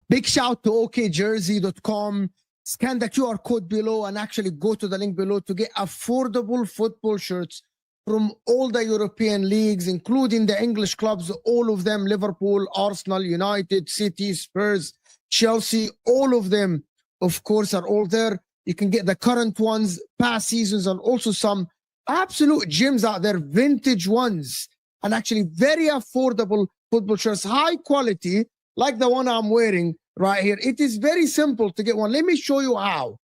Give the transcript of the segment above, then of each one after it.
Big shout to okjersey.com. Scan the QR code below and actually go to the link below to get affordable football shirts from all the European leagues, including the English clubs, all of them, Liverpool, Arsenal, United, City, Spurs, Chelsea, all of them, of course, are all there. You can get the current ones, past seasons, and also some absolute gems out there, vintage ones, and actually very affordable football shirts, high quality, like the one I'm wearing right here. It is very simple to get one. Let me show you how.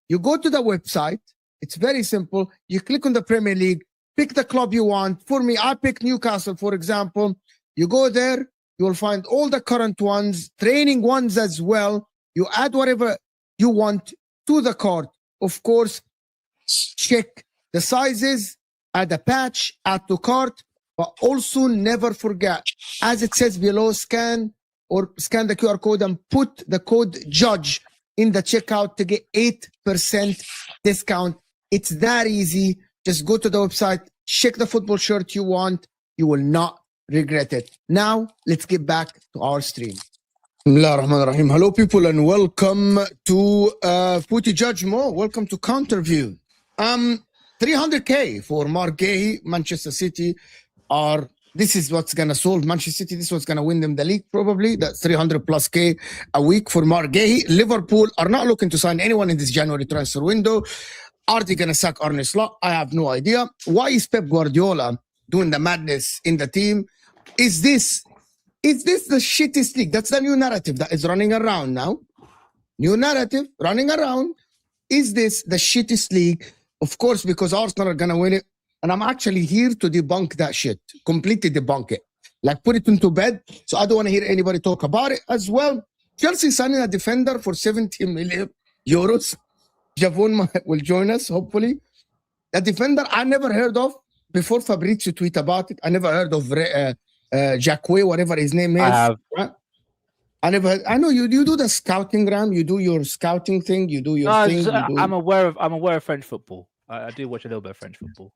You go to the website. It's very simple. You click on the Premier League, pick the club you want. For me, I pick Newcastle, for example. You go there, you will find all the current ones, training ones as well. You add whatever you want to the cart. Of course, check the sizes, add a patch, add to cart, but also never forget, as it says below, scan the QR code and put the code JUDGE in the checkout to get 8% discount. It's that easy. Just go to the website, check the football shirt you want. You will not regret it. Now, let's get back to our stream. Hello, people, and welcome to Footy Judge Mo. Welcome to Counterview. 300K for Marc Guehi, Manchester City are... This is what's going to solve Manchester City. This is what's going to win them the league, probably. That's 300 plus K a week for Marc Guehi. Liverpool are not looking to sign anyone in this January transfer window. Are they going to sack Arne Slot? I have no idea. Why is Pep Guardiola doing the madness in the team? Is this the shittest league? That's the new narrative that is running around now. New narrative running around. Is this the shittest league? Of course, because Arsenal are going to win it. And I'm actually here to debunk that shit. Completely debunk it. Like, put it into bed. So I don't want to hear anybody talk about it as well. Chelsea signing a defender for 70 million euros. Javon will join us, hopefully. A defender I never heard of before Fabrizio tweet about it. I never heard of Cheque, whatever his name is. I have. Right? I know you do the scouting, Ram. You do your scouting thing. You do your thing. I'm aware of French football. I do watch a little bit of French football.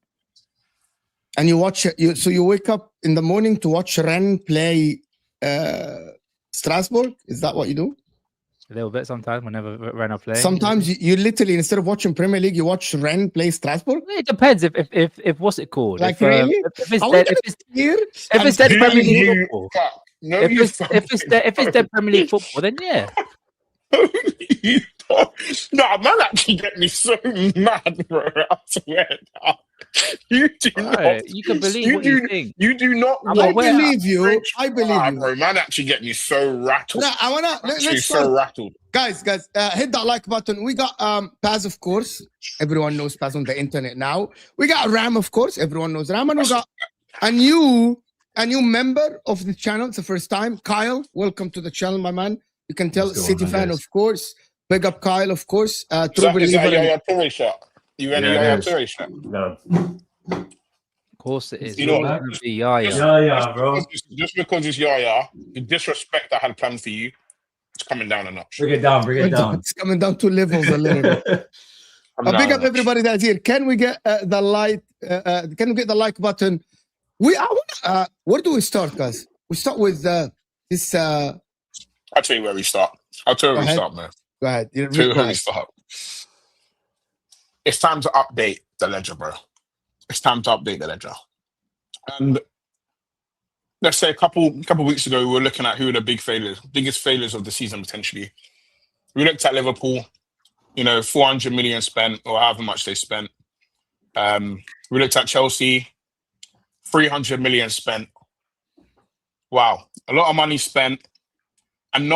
And you watch, so you wake up in the morning to watch Rennes play Strasbourg? Is that what you do? A little bit sometimes, whenever Rennes are playing. Sometimes you literally, instead of watching Premier League, you watch Rennes play Strasbourg? It depends if what's it called? Like, really? If it's dead Premier League football. If it's dead Premier League football, then yeah. No, man, actually get me so mad, bro. I swear. You do not. You can believe what you think. You do not. I believe you. I believe you. Bro, man, actually get me so rattled. No, I wanna let's start. So rattled. Guys, hit that like button. We got Pazz, of course. Everyone knows Pazz on the internet now. We got Ram, of course. Everyone knows Ram, and we got a new member of the channel. It's the first time. Kyle, welcome to the channel, my man. You can tell City fan, of course. Big up Kyle, of course. Is that your Touré shot? You ready? Your Touré shot? No. Of course it is. You know what? Yaya. Yeah, bro. Just because it's Yaya, the disrespect I had planned for you, it's coming down a notch. Bring it down. It's coming down to levels a little bit. Big up everybody that's here. Can we get the like? Can we get the like button? Where do we start, guys? We start with this. I'll tell you where we start. I'll tell you where we start, man. Go ahead. Tell you where we start. It's time to update the ledger, bro. It's time to update the ledger. And let's say a couple weeks ago, we were looking at who are the biggest failures of the season potentially. We looked at Liverpool, 400 million spent or however much they spent. We looked at Chelsea, 300 million spent. Wow, a lot of money spent, and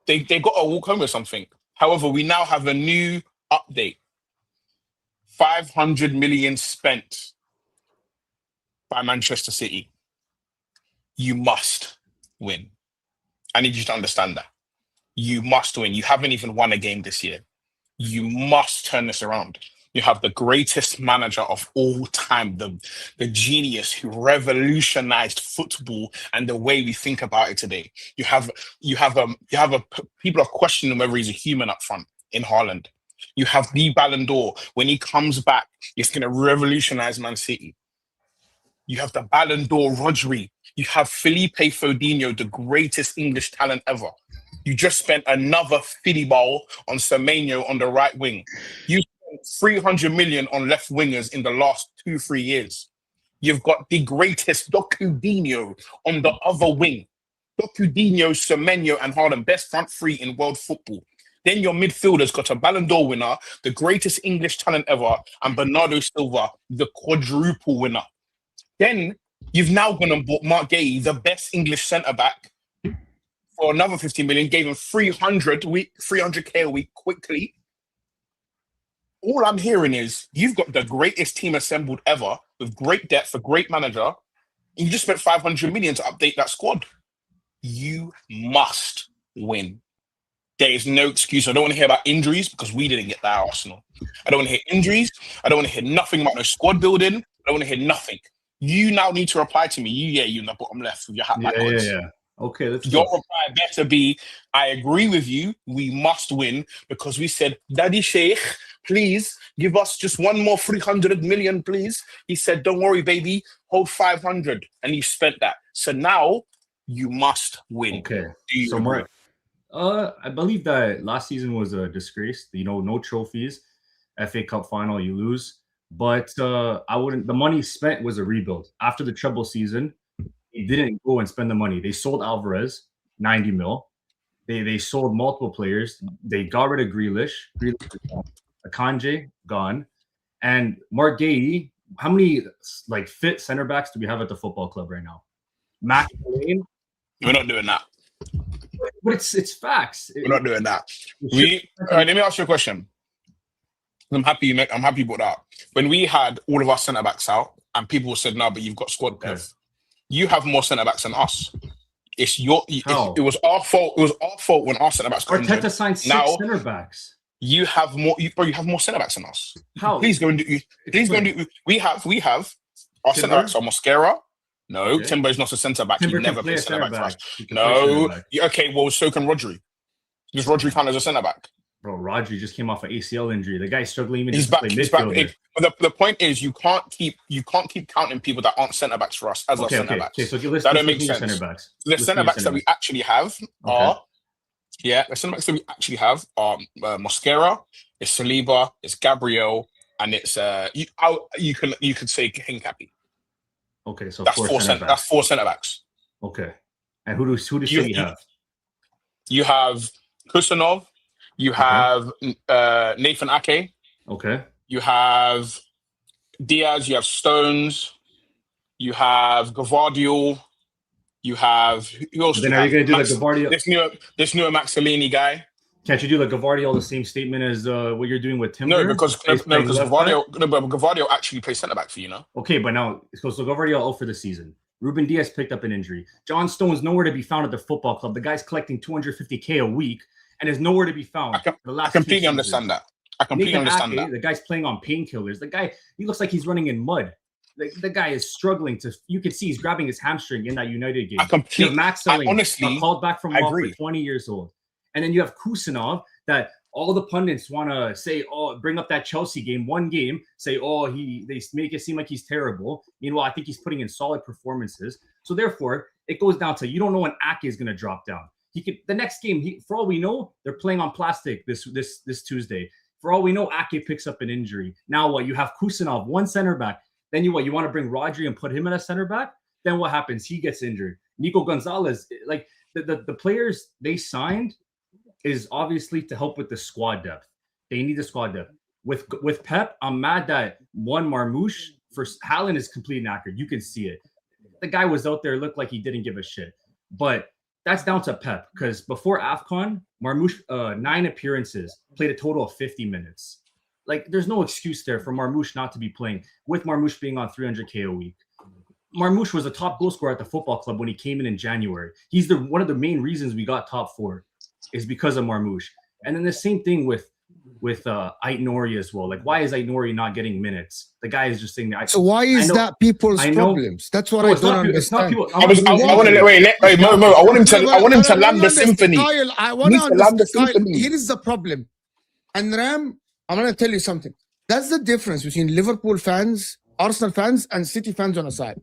they got to walk home with something. However, we now have a new update. 500 million spent by Manchester City. You must win. I need you to understand that. You must win. You haven't even won a game this year. You must turn this around. You have the greatest manager of all time, the genius who revolutionized football and the way we think about it today. People are questioning whether he's a human up front in Haaland. You have the Ballon d'Or. When he comes back, it's going to revolutionize Man City. You have the Ballon d'Or Rodri. You have Felipe Fodinho, the greatest English talent ever. You just spent another fiddy ball on Semenyo on the right wing. You spent 300 million on left wingers in the last 2-3 years. You've got the greatest Docudinho on the other wing. Docudinho, Semenyo, and Haaland, best front three in world football. Then your midfielders got a Ballon d'Or winner, the greatest English talent ever, and Bernardo Silva, the quadruple winner. Then you've now gone and bought Marc Guehi, the best English centre-back, for another 50 million, gave him 300K a week quickly. All I'm hearing is you've got the greatest team assembled ever with great depth, a great manager, and you just spent 500 million to update that squad. You must win. There is no excuse. I don't want to hear about injuries because we didn't get that at Arsenal. I don't want to hear injuries. I don't want to hear nothing about no squad building. I don't want to hear nothing. You now need to reply to me. You in the bottom left with your hat backwards. Yeah. Okay, your reply better be, I agree with you. We must win because we said, Daddy Sheikh, please give us just one more 300 million, please. He said, don't worry, baby. Hold 500. And you spent that. So now you must win. Okay. So Mark, I believe that last season was a disgrace. No trophies. FA Cup final, you lose. But the money spent was a rebuild. After the treble season, they didn't go and spend the money. They sold Alvarez, 90 mil. They sold multiple players. They got rid of Grealish. Akanji, gone. And Marc Guehi, how many fit center backs do we have at the football club right now? Mac Lane. We're not doing that. But it's facts. We're not doing that. Let me ask you a question. I'm happy you brought that up. When we had all of our centre backs out, and people said, "No, but you've got squad depth. You have more centre backs than us. It was our fault. It was our fault when our centre backs got injured. Arteta signed 6 centre backs. You have more. You have more centre backs than us. How? Please go and do. We have our centre backs are Mosquera. No, Timber is not a centre back. He never plays centre back for us. No. Okay, well, so can Rodri. Does Rodri count as a centre back? Bro, Rodri just came off an ACL injury. The guy's struggling even to play midfielder. But the point is, you can't keep counting people that aren't centre backs for us as our centre backs. Okay, so let's that don't make sense. Center backs. The centre backs that we actually have are Mosquera, it's Saliba, it's Gabriel, and it's you could say Hincapi. Okay, so that's four centre backs. Okay, and who does City have? You have Kusanov. You have Nathan Ake. Okay. You have Diaz, you have Stones, you have Gavardiol, you have who else? Then are you going to do the Gavardiol? This newer Maxellini guy? Can't you do the Gavardiol the same statement as what you're doing with Timber? No, because Gavardiol actually plays centre back for you, know. Okay, but now so Gavardiol out for the season. Ruben Diaz picked up an injury. John Stone's nowhere to be found at the football club. The guy's collecting $250K a week and is nowhere to be found. I completely understand that. The guy's playing on painkillers. The guy, he looks like he's running in mud. The guy is struggling to. You can see he's grabbing his hamstring in that United game. Max Selling honestly called back from off for 20 years old, and then you have Kusanov that all the pundits want to say, oh, bring up that Chelsea game, one game, say, oh, they make it seem like he's terrible. Meanwhile, I think he's putting in solid performances. So therefore, it goes down to you don't know when Ake is going to drop down. He could the next game. For all we know, they're playing on plastic this Tuesday. For all we know, Ake picks up an injury. Now what? You have Kusanov, one center back. Then you want to bring Rodri and put him in a center back? Then what happens? He gets injured. Nico Gonzalez, like the players they signed is obviously to help with the squad depth. They need the squad depth. With Pep, I'm mad that Marmoush for Haaland is completely inaccurate. You can see it. The guy was out there, looked like he didn't give a shit. But that's down to Pep because before AFCON, Marmoush 9 appearances, played a total of 50 minutes. Like, there's no excuse there for Marmoush not to be playing, with Marmoush being on 300K a week. Marmoush was a top goal scorer at the football club when he came in January. He's one of the main reasons we got top 4 is because of Marmoush. And then the same thing with Ait Nouri as well. Like, why is Ait Nouri not getting minutes? The guy is just saying that. So why is that people's problems? That's what I don't understand. I want him to land the symphony. I want to land the symphony. Here is the problem. And Ram, I'm going to tell you something. That's the difference between Liverpool fans, Arsenal fans, and City fans on a side.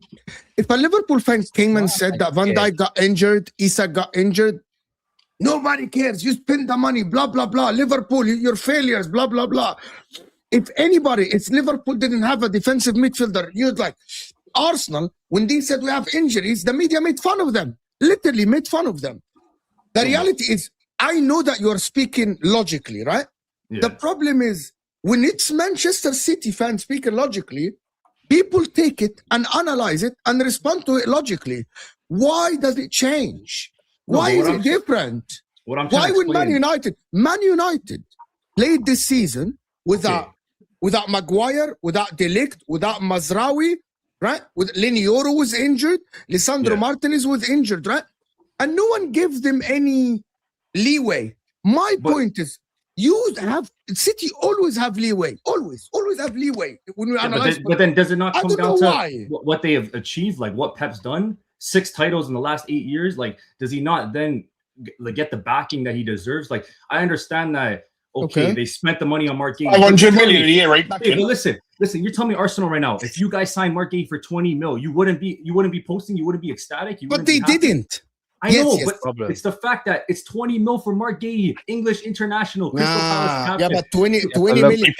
If a Liverpool fan came and said that Van Dijk got injured, Isak got injured, nobody cares. You spend the money, blah, blah, blah. Liverpool, you're failures, blah, blah, blah. If Liverpool didn't have a defensive midfielder, you'd like Arsenal, when they said we have injuries, the media made fun of them. Literally made fun of them. The reality is, I know that you're speaking logically, right? Yeah. The problem is, when it's Manchester City fans speaking logically, people take it and analyze it and respond to it logically. Why does it change? Why is it different? Why would Man United played this season without Maguire, without De Ligt, without Mazraoui, right? With Linioro was injured, Lisandro Martinez was injured, right? And no one gives them any leeway. My point is, City always have leeway. Always have leeway when we analyze. But then does it not come down to what they have achieved, like what Pep's done? 6 titles in the last 8 years. Like, does he not then get the backing that he deserves? Like, I understand that. Okay. They spent the money on Marc Guehi. 100 million a year, right? But listen. You're telling me Arsenal right now, if you guys signed Marc Guehi for 20 mil, you wouldn't be posting, you wouldn't be ecstatic. But they didn't. I know, but it's the fact that it's 20 mil for Marc Guehi, English international, Crystal Palace captain. Yeah, but 20 million.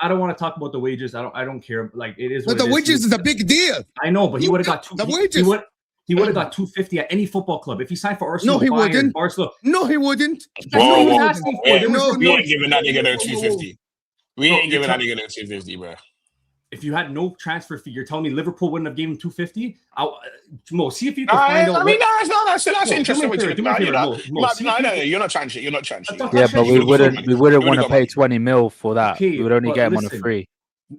I don't want to talk about the wages. I don't care. Like, it is. But the wages is a big deal. I know, but he would have got the wages. He would have got 250 at any football club if he signed for Arsenal. No, he wouldn't. Barcelona. No, he wouldn't. We ain't giving that nigga no 250. We ain't giving that nigga no 250, bro. If you had no transfer fee, you're telling me Liverpool wouldn't have given him 250? Mo, see if you can find out. I mean, that's interesting. No, you're not trying shit. Yeah, but we wouldn't want to pay 20 mil for that. Okay, we would only get him on a free.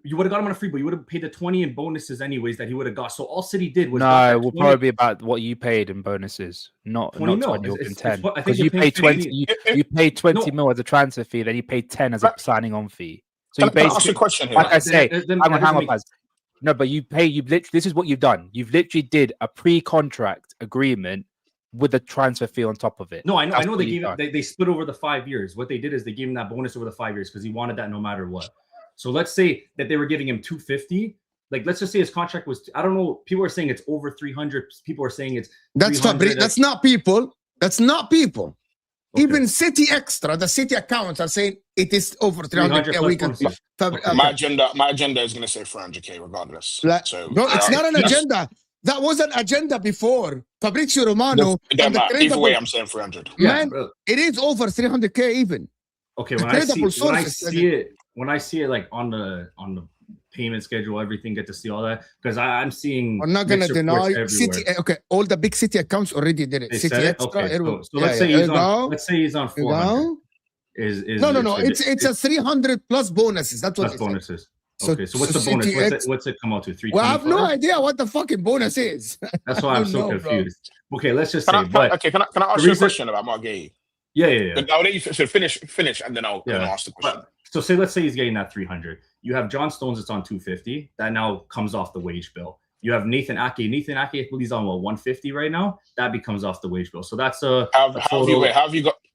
You would have got him on a free, but you would have paid the 20 in bonuses anyways that he would have got. So all City did was it will probably be about what you paid in bonuses, not 20 or 10. Because you paid 20. You paid 20 mil as a transfer fee, then you paid 10 as a signing on fee. So you basically, ask you a question here. Like I say, hang on, Pazz. No, but you pay. This is what you've done. You've literally did a pre-contract agreement with the transfer fee on top of it. No, I know they split over the 5 years. What they did is they gave him that bonus over the 5 years because he wanted that no matter what. So let's say that they were giving him 250. Like, let's just say his contract was, I don't know. People are saying it's over 300. People are saying it's. That's not people. That's not people. Okay. Even City Extra, the City accounts are saying it is over 300 a week. My agenda is going to say 400K regardless. No, it's not an agenda. That was an agenda before. Fabrizio Romano. Either way, I'm saying 300. Man, it is over 300K even. Okay, when I see it, when I see it like on the payment schedule, everything, get to see all that, because I'm seeing. I'm not gonna deny City. Okay, all the big City accounts already did it. They City said it? Extra. Okay, so let's say he's on. Let's say he's on 400. No. It's a 300 plus bonuses. That's what plus bonuses. So, okay, so what's the bonus? What's it come out to? 325? Well, I have no idea what the fucking bonus is. That's why I'm so confused. Bro. Okay, let's just say. Can I ask you a question about Marc Guehi? Yeah. I'll let you finish, and then I'll ask the question. So say, let's say he's getting that 300. You have John Stones that's on 250. That now comes off the wage bill. You have Nathan Ake. Nathan Ake, I believe he's on 150 right now. That becomes off the wage bill. So that's How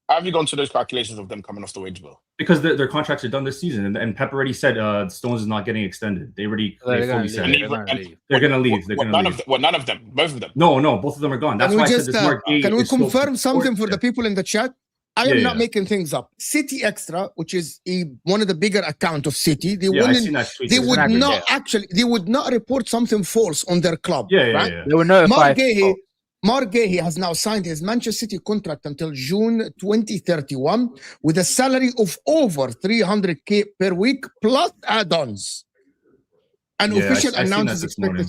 have you gone to those calculations of them coming off the wage bill? Because their contracts are done this season, and Pep already said Stones is not getting extended. They fully said they're going to leave. None of them, both of them. No, both of them are gone. That's why I said this Marc Guehi. Can we confirm something for the people in the chat? I am not making things up. City Extra, which is one of the bigger account of City, they would not report something false on their club. Yeah. They were notified. Marc Guehi has now signed his Manchester City contract until June 2031 with a salary of over 300k per week plus add-ons. An official announcement is expected.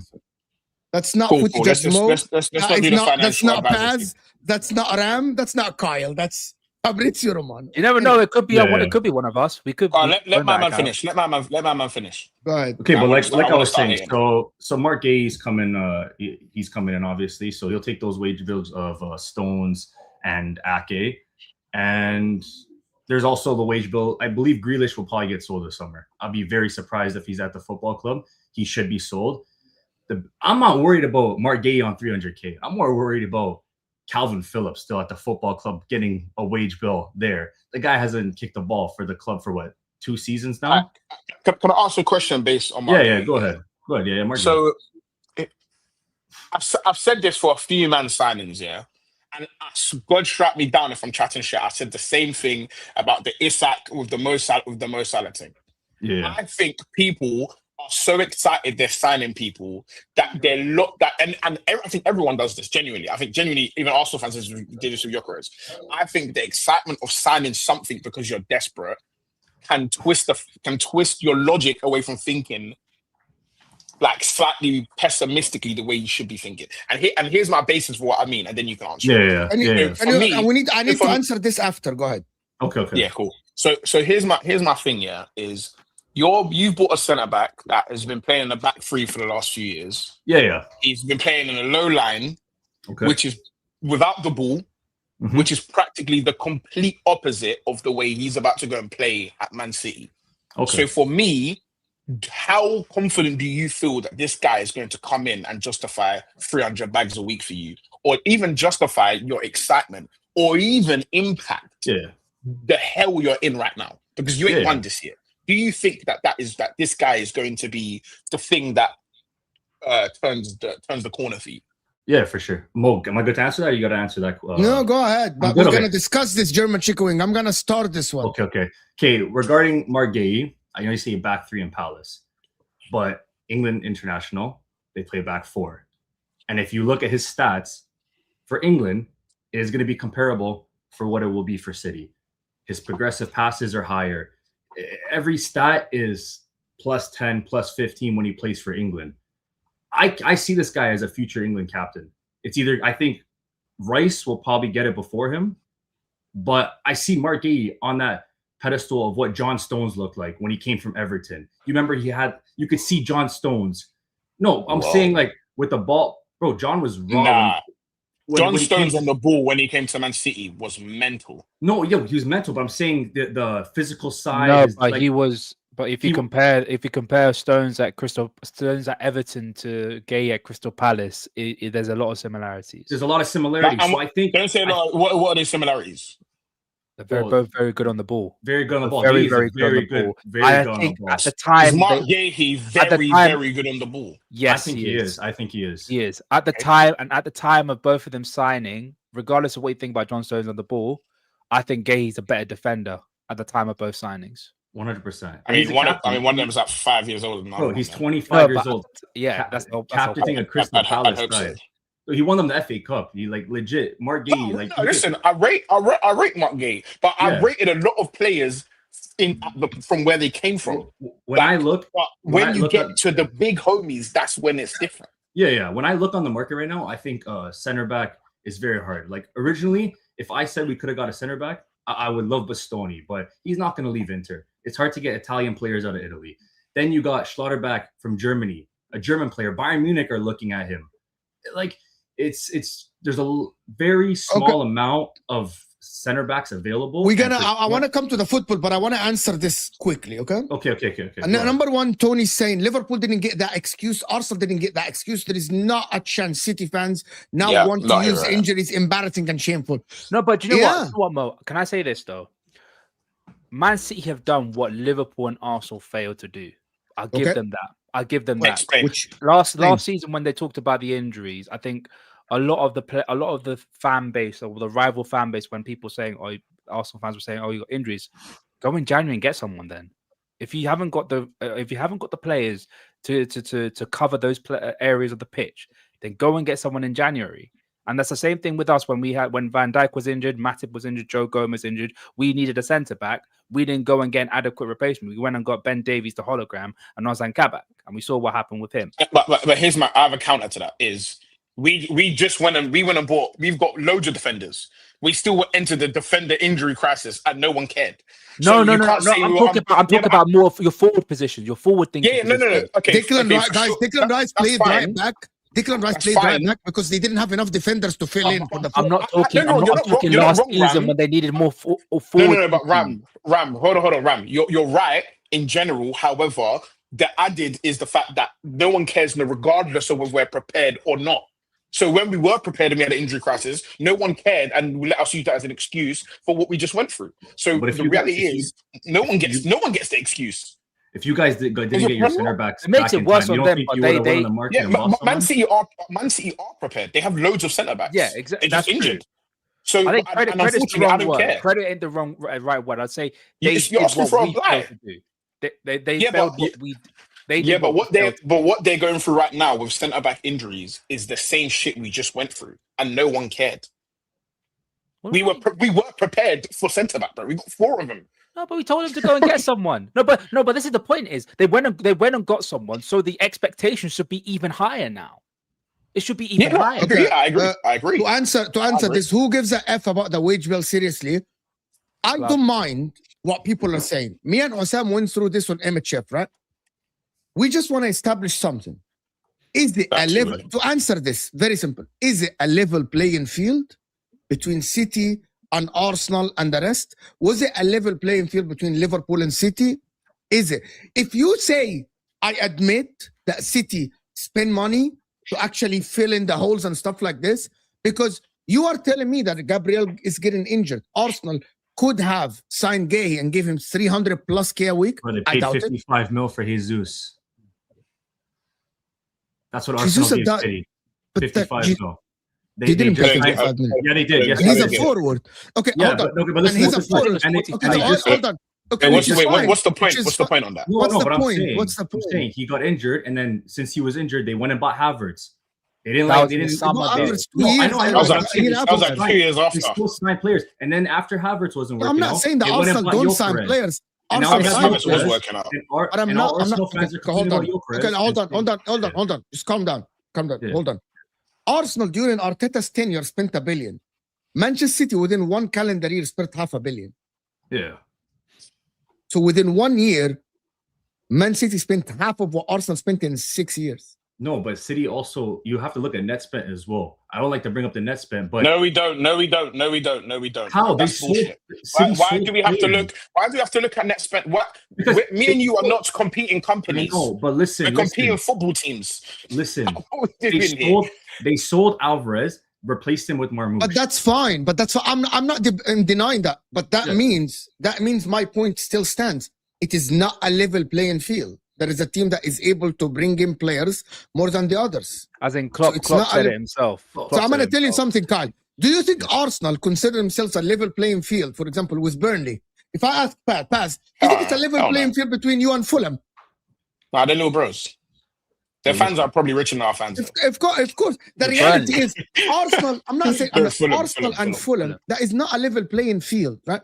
That's not footage mode. That's not Pazz. That's not Ram. That's not Kyle. That's Fabrizio Romano. You never know. It could be it could be one of us. We could. Let my man finish. Let my man finish. Go ahead. Okay, but like I was saying, so Marc Guehi's coming. He's coming in, obviously. So he'll take those wage bills of Stones and Ake, and there's also the wage bill. I believe Grealish will probably get sold this summer. I'll be very surprised if he's at the football club. He should be sold. I'm not worried about Marc Guehi on 300k. I'm more worried about Calvin Phillips still at the football club getting a wage bill there. The guy hasn't kicked the ball for the club for what, 2 seasons now? Can I ask a question based on Marc Guehi? Go ahead. Yeah, Marc Guehi. So I've said this for a few man signings, and God strike me down if I'm chatting shit. I said the same thing about the Isak with the Mo Salah thing. Yeah. I think people are so excited they're signing people that they're and I think everyone does this genuinely. I think genuinely, even Arsenal fans did this with Gyökeres. I think the excitement of signing something because you're desperate can twist your logic away from thinking like slightly pessimistically the way you should be thinking. And here's my basis for what I mean, and then you can answer. I need to answer this after. Go ahead. Okay. Yeah, cool. So here's my thing. Is you've bought a centre back that has been playing in the back three for the last few years. Yeah. He's been playing in a low line, which is without the ball, which is practically the complete opposite of the way he's about to go and play at Man City. Okay. So for me, how confident do you feel that this guy is going to come in and justify 300 bags a week for you, or even justify your excitement, or even impact the hell you're in right now? Because you ain't won this year. Do you think that this guy is going to be the thing that turns the corner for you? Yeah, for sure. Mo, am I good to answer that? Or you got to answer that. No, go ahead. But we're going to discuss this German chicken wing. I'm going to start this one. Okay. Regarding Marc Guehi, I know you say back three in Palace, but England international, they play back four. And if you look at his stats for England, it is going to be comparable for what it will be for City. His progressive passes are higher. Every stat is plus 10, plus 15 when he plays for England. I see this guy as a future England captain. It's either, I think Rice will probably get it before him, but I see Marc Guehi on that pedestal of what John Stones looked like when he came from Everton. You remember you could see John Stones. No, I'm saying like with the ball, bro, John was raw. Nah. John Stones on the ball when he came to Man City was mental. No, he was mental, but I'm saying the physical side. No, but he was. But if you compare Stones at Everton to Guehi at Crystal Palace, there's a lot of similarities. There's a lot of similarities. So I think. Don't say what are the similarities? They're both very good on the ball. Very good on the ball. Very good on the ball. I think at the time, Marc Guehi very good on the ball. Yes, I think he is. He is at the time of both of them signing, regardless of what you think about John Stones on the ball. I think Guehi's a better defender at the time of both signings. 100%. I mean, one of them is like 5 years older than bro, he's 25 years old. Yeah, that's captaining a Crystal Palace side. He won them the FA Cup. He like legit. Marc Guehi. Listen, I rate Marc Guehi, but I rated a lot of players from where they came from. When you get to the big homies, that's when it's different. Yeah. When I look on the market right now, I think center back is very hard. Like originally, if I said we could have got a center back, I would love Bastoni, but he's not going to leave Inter. It's hard to get Italian players out of Italy. Then you got Schlotterbeck from Germany, a German player. Bayern Munich are looking at him. Like there's a very small amount of center backs available. I want to come to the football, but I want to answer this quickly, okay? Okay. And number one, Tony's saying Liverpool didn't get that excuse. Arsenal didn't get that excuse. There is not a chance City fans now want to use injuries, embarrassing and shameful. No, but you know what, Mo? Can I say this, though? Man City have done what Liverpool and Arsenal failed to do. I'll give them that. Which last season, when they talked about the injuries, I think a lot of the fan base or the rival fan base, when people saying, "Oh, Arsenal fans were saying, oh, you got injuries," go in January and get someone. Then, if you haven't got the players to cover those areas of the pitch, then go and get someone in January. And that's the same thing with us when Van Dijk was injured, Matip was injured, Joe Gomez injured. We needed a centre back. We didn't go and get an adequate replacement. We went and got Ben Davies, the hologram, and Ozan Kabak, and we saw what happened with him. But here's I have a counter to that is we just went and bought. We've got loads of defenders. We still entered the defender injury crisis, and no one cared. No. I'm talking about more of your forward positions, your forward thinking. No. Okay, Declan Rice played right back. Declan Rice played right back because they didn't have enough defenders to fill in for the. I'm not talking last season when they needed more forward. No, but Ram, hold on, Ram. You're right in general. However, the added is the fact that no one cares, regardless of whether we're prepared or not. So when we were prepared and we had an injury crisis, no one cared and let us use that as an excuse for what we just went through. So the reality is, no one gets the excuse. If you guys didn't get your center backs, it makes it worse on them. But Man City are prepared. They have loads of centre backs. Yeah, exactly. They're just injured. So I think credit's the wrong word. Credit ain't the right word. I'd say they did what we failed to do. They failed what we. But what they're going through right now with centre back injuries is the same shit we just went through, and no one cared. We were prepared for centre back, bro. We got 4 of them. No, but we told them to go and get someone. No, but this is the point: is they went and got someone, so the expectation should be even higher now. It should be even higher. Okay, yeah, I agree. To answer this, who gives a F about the wage bill? Seriously, I don't mind what people are saying. Me and Osam went through this on MHF, right? We just want to establish something. Is it a level? To answer this, very simple. Is it a level playing field between City and Arsenal and the rest? Was it a level playing field between Liverpool and City? Is it? If you say, I admit that City spend money to actually fill in the holes and stuff like this, because you are telling me that Gabriel is getting injured. Arsenal could have signed Guehi and give him 300+ K a week. But they paid 55 mil for Jesus. That's what Arsenal gave City. 55 mil. They didn't pay 55 million. Yeah, they did. Yes, he's a forward. Okay, hold on. But he's a forward. Hold on. Okay, what's the point? What's the point on that? What's the point? What's the point? I'm saying he got injured, and then since he was injured, they went and bought Havertz. They didn't I know. That was like 2 years after. They still signed players, and then after Havertz wasn't working, I'm not saying that Arsenal don't sign players. Havertz was working out. But I'm not. Okay, hold on. Just calm down. Hold on. Arsenal during Arteta's tenure spent $1 billion. Manchester City within 1 calendar year spent $500 million. Yeah. So within 1 year, Man City spent half of what Arsenal spent in 6 years. No, but City also, you have to look at net spent as well. I don't like to bring up the net spent, but no, we don't. How? That's bullshit. Why do we have to look? Why do we have to look at net spent? What? Because me and you are not competing companies. No, but listen, we're competing football teams. Listen, they sold Alvarez, replaced him with Marmoush. But that's fine. But that's I'm not denying that. But that means my point still stands. It is not a level playing field. There is a team that is able to bring in players more than the others. As in Klopp said it himself. So I'm going to tell you something, Kyle. Do you think Arsenal consider themselves a level playing field, for example, with Burnley? If I ask Pazz, do you think it's a level playing field between you and Fulham? Nah, they're little bros. Their fans are probably richer than our fans. Of course. The reality is Arsenal, I'm not saying Arsenal and Fulham, that is not a level playing field, right?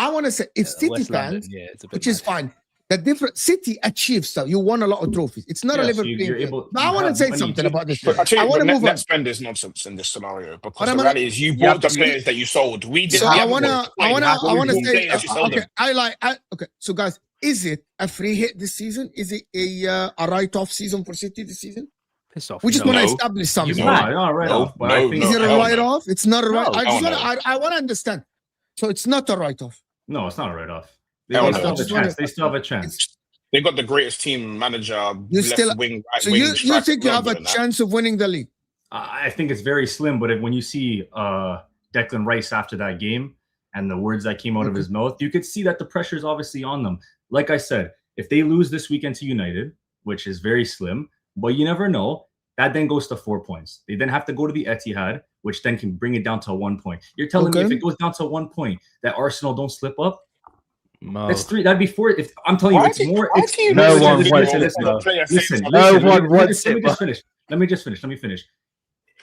I want to say if City West London, fans, yeah, it's a bit which is mad. fine. The different City achieves stuff. You won a lot of trophies. It's not a Liverpool. But I want to say something about this. I want to move on. Let's spend this nonsense in this scenario because the reality is you bought the players that you sold. We did. So I want to say, okay. So guys, is it a free hit this season? Is it a write-off season for City this season? Piss off. We just want to establish something. Is it a write-off? It's not a write-off. I want to understand. So it's not a write-off. No, it's not a write-off. They still have a chance. They got the greatest team manager. Wing, right so you think you have a chance of winning the league? I think it's very slim. But when you see Declan Rice after that game and the words that came out of his mouth, you could see that the pressure is obviously on them. Like I said, if they lose this weekend to United, which is very slim, but you never know, that then goes to 4 points. They then have to go to the Etihad, which then can bring it down to 1 point. You're telling me if it goes down to 1 point, that Arsenal don't slip up? No. That's 3. That'd be 4. If I'm telling you, it's more. No one wants it. Listen. No one wants it. Let me finish.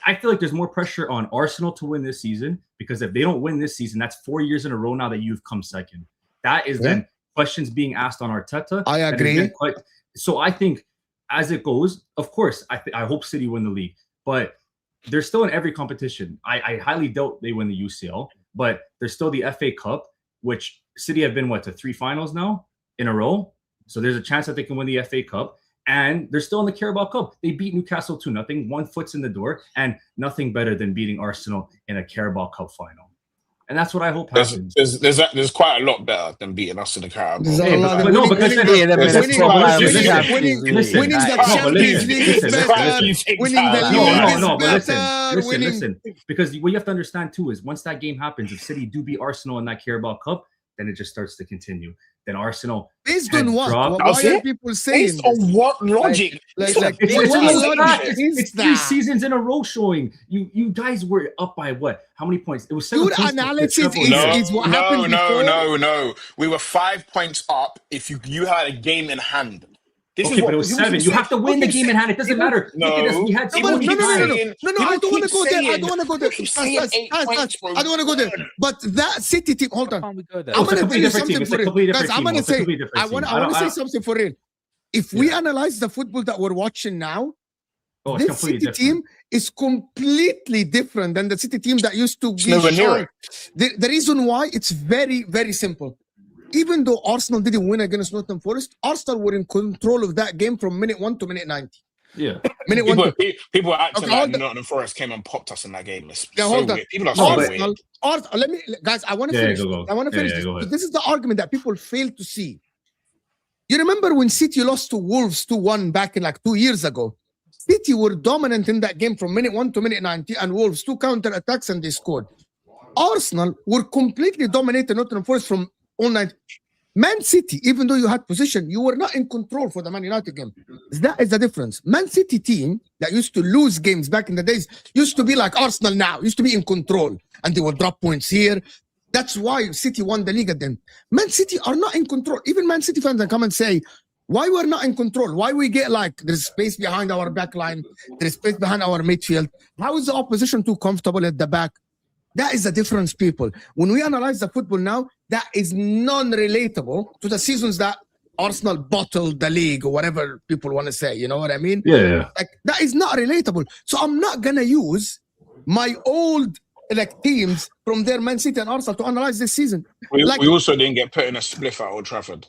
I feel like there's more pressure on Arsenal to win this season because if they don't win this season, that's 4 years in a row now that you've come second. That is then questions being asked on Arteta. I agree. So I think as it goes, of course, I hope City win the league, but they're still in every competition. I highly doubt they win the UCL, but there's still the FA Cup, which City have been to 3 finals now in a row. So there's a chance that they can win the FA Cup. And they're still in the Carabao Cup. They beat Newcastle 2-0. 1 foot's in the door. And nothing better than beating Arsenal in a Carabao Cup final. And that's what I hope happens. There's quite a lot better than beating us in the Carabao. Winning the Champions League is better. Winning the league is better. Listen. Because what you have to understand too is once that game happens, if City do beat Arsenal in that Carabao Cup, then it just starts to continue. Then Arsenal based on what? Why are people saying based on what logic? It's 3 seasons in a row showing you guys were up by what? How many points? It was 7 points. Good analysis is what happened before. No. We were 5 points up if you had a game in hand. But it was 7. You have to win the game in hand. It doesn't matter. No. We had no. I don't want to go there. I don't want to go there. But that City team, hold on. I'm going to tell you something for real. Guys, I'm going to say, I want to say something for real. If we analyze the football that we're watching now, this City team is completely different than the City team that used to be strong. The reason why, it's very, very simple. Even though Arsenal didn't win against Nottingham Forest, Arsenal were in control of that game from minute 1 to minute 90. Yeah. People are acting like Nottingham Forest came and popped us in that game. Hold on. People are so weird. Guys, I want to finish. I want to finish this. This is the argument that people fail to see. You remember when City lost to Wolves 2-1 back in 2 years ago? City were dominant in that game from minute 1 to minute 90, and Wolves 2 counter-attacks and they scored. Arsenal were completely dominated Nottingham Forest from all night. Man City, even though you had position, you were not in control for the Man United game. That is the difference. Man City team that used to lose games back in the days used to be like Arsenal now, used to be in control, and they will drop points here. That's why City won the league at them. Man City are not in control. Even Man City fans can come and say, why we're not in control? Why we get there's space behind our back line, there's space behind our midfield. How is the opposition too comfortable at the back? That is the difference, people. When we analyze the football now, that is non-relatable to the seasons that Arsenal bottled the league or whatever people want to say. You know what I mean? Yeah. That is not relatable. So I'm not going to use my old teams from their Man City and Arsenal to analyze this season. We also didn't get put in a spliff at Old Trafford.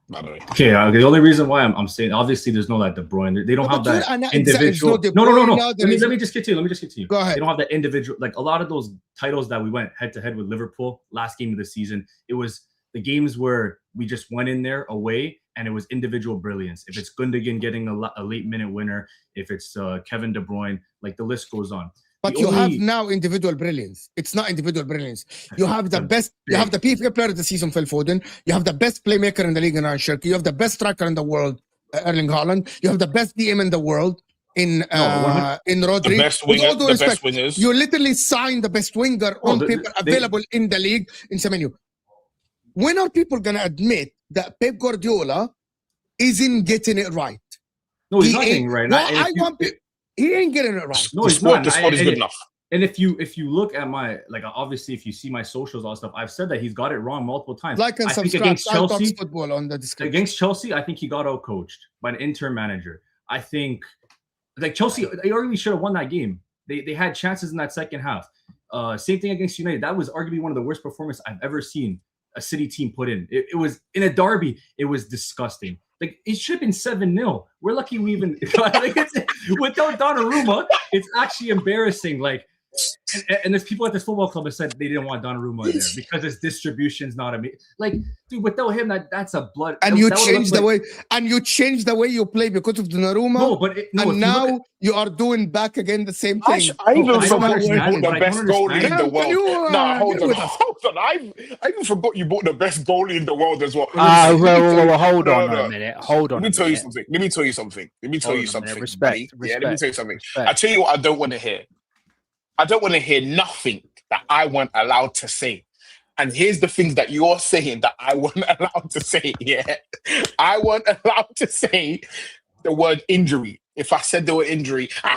By the way. Okay, the only reason why I'm saying, obviously, there's no De Bruyne. They don't have that individual. No. Let me just get to you. Go ahead. They don't have that individual. A lot of those titles that we went head to head with Liverpool last game of the season, it was the games where we just went in there away and it was individual brilliance. If it's Gundogan getting a late minute winner, if it's Kevin De Bruyne, the list goes on. But you have now individual brilliance. It's not individual brilliance. You have the best. You have the PFA player of the season, Phil Foden. You have the best playmaker in the league in Ryan Cheque. You have the best striker in the world, Erling Haaland. You have the best DM in the world in Rodri. The best wingers. You literally signed the best winger on paper available in the league in Semenyo. When are people gonna admit that Pep Guardiola isn't getting it right? No, he's not getting it right. He ain't getting it right. No, he's not. The squad is good enough. And if you look at my obviously if you see my socials, all that stuff, I've said that he's got it wrong multiple times. Like and subscribe. Against Chelsea, football on the description. Against Chelsea, I think he got out coached by an interim manager. I think Chelsea, they arguably should have won that game. They had chances in that second half. Same thing against United. That was arguably one of the worst performances I've ever seen a City team put in. It was in a derby. It was disgusting. It should have been 7-0. We're lucky we even without Donnarumma. It's actually embarrassing. And there's people at this football club that said they didn't want Donnarumma there because his distribution's not amazing. Dude, without him, that's a blood. And you changed the way. And you changed the way you play because of Donnarumma. No, but now you are doing back again the same thing. I even forgot you bought the best goalie in the world. No, hold on. I even forgot you bought the best goalie in the world as well. Well, hold on a minute. Hold on. Let me tell you something. Respect. Yeah, let me tell you something. I tell you what I don't want to hear. I don't want to hear nothing that I weren't allowed to say. And here's the things that you're saying that I wasn't allowed to say. Yeah, I wasn't allowed to say the word injury. If I said the word injury, I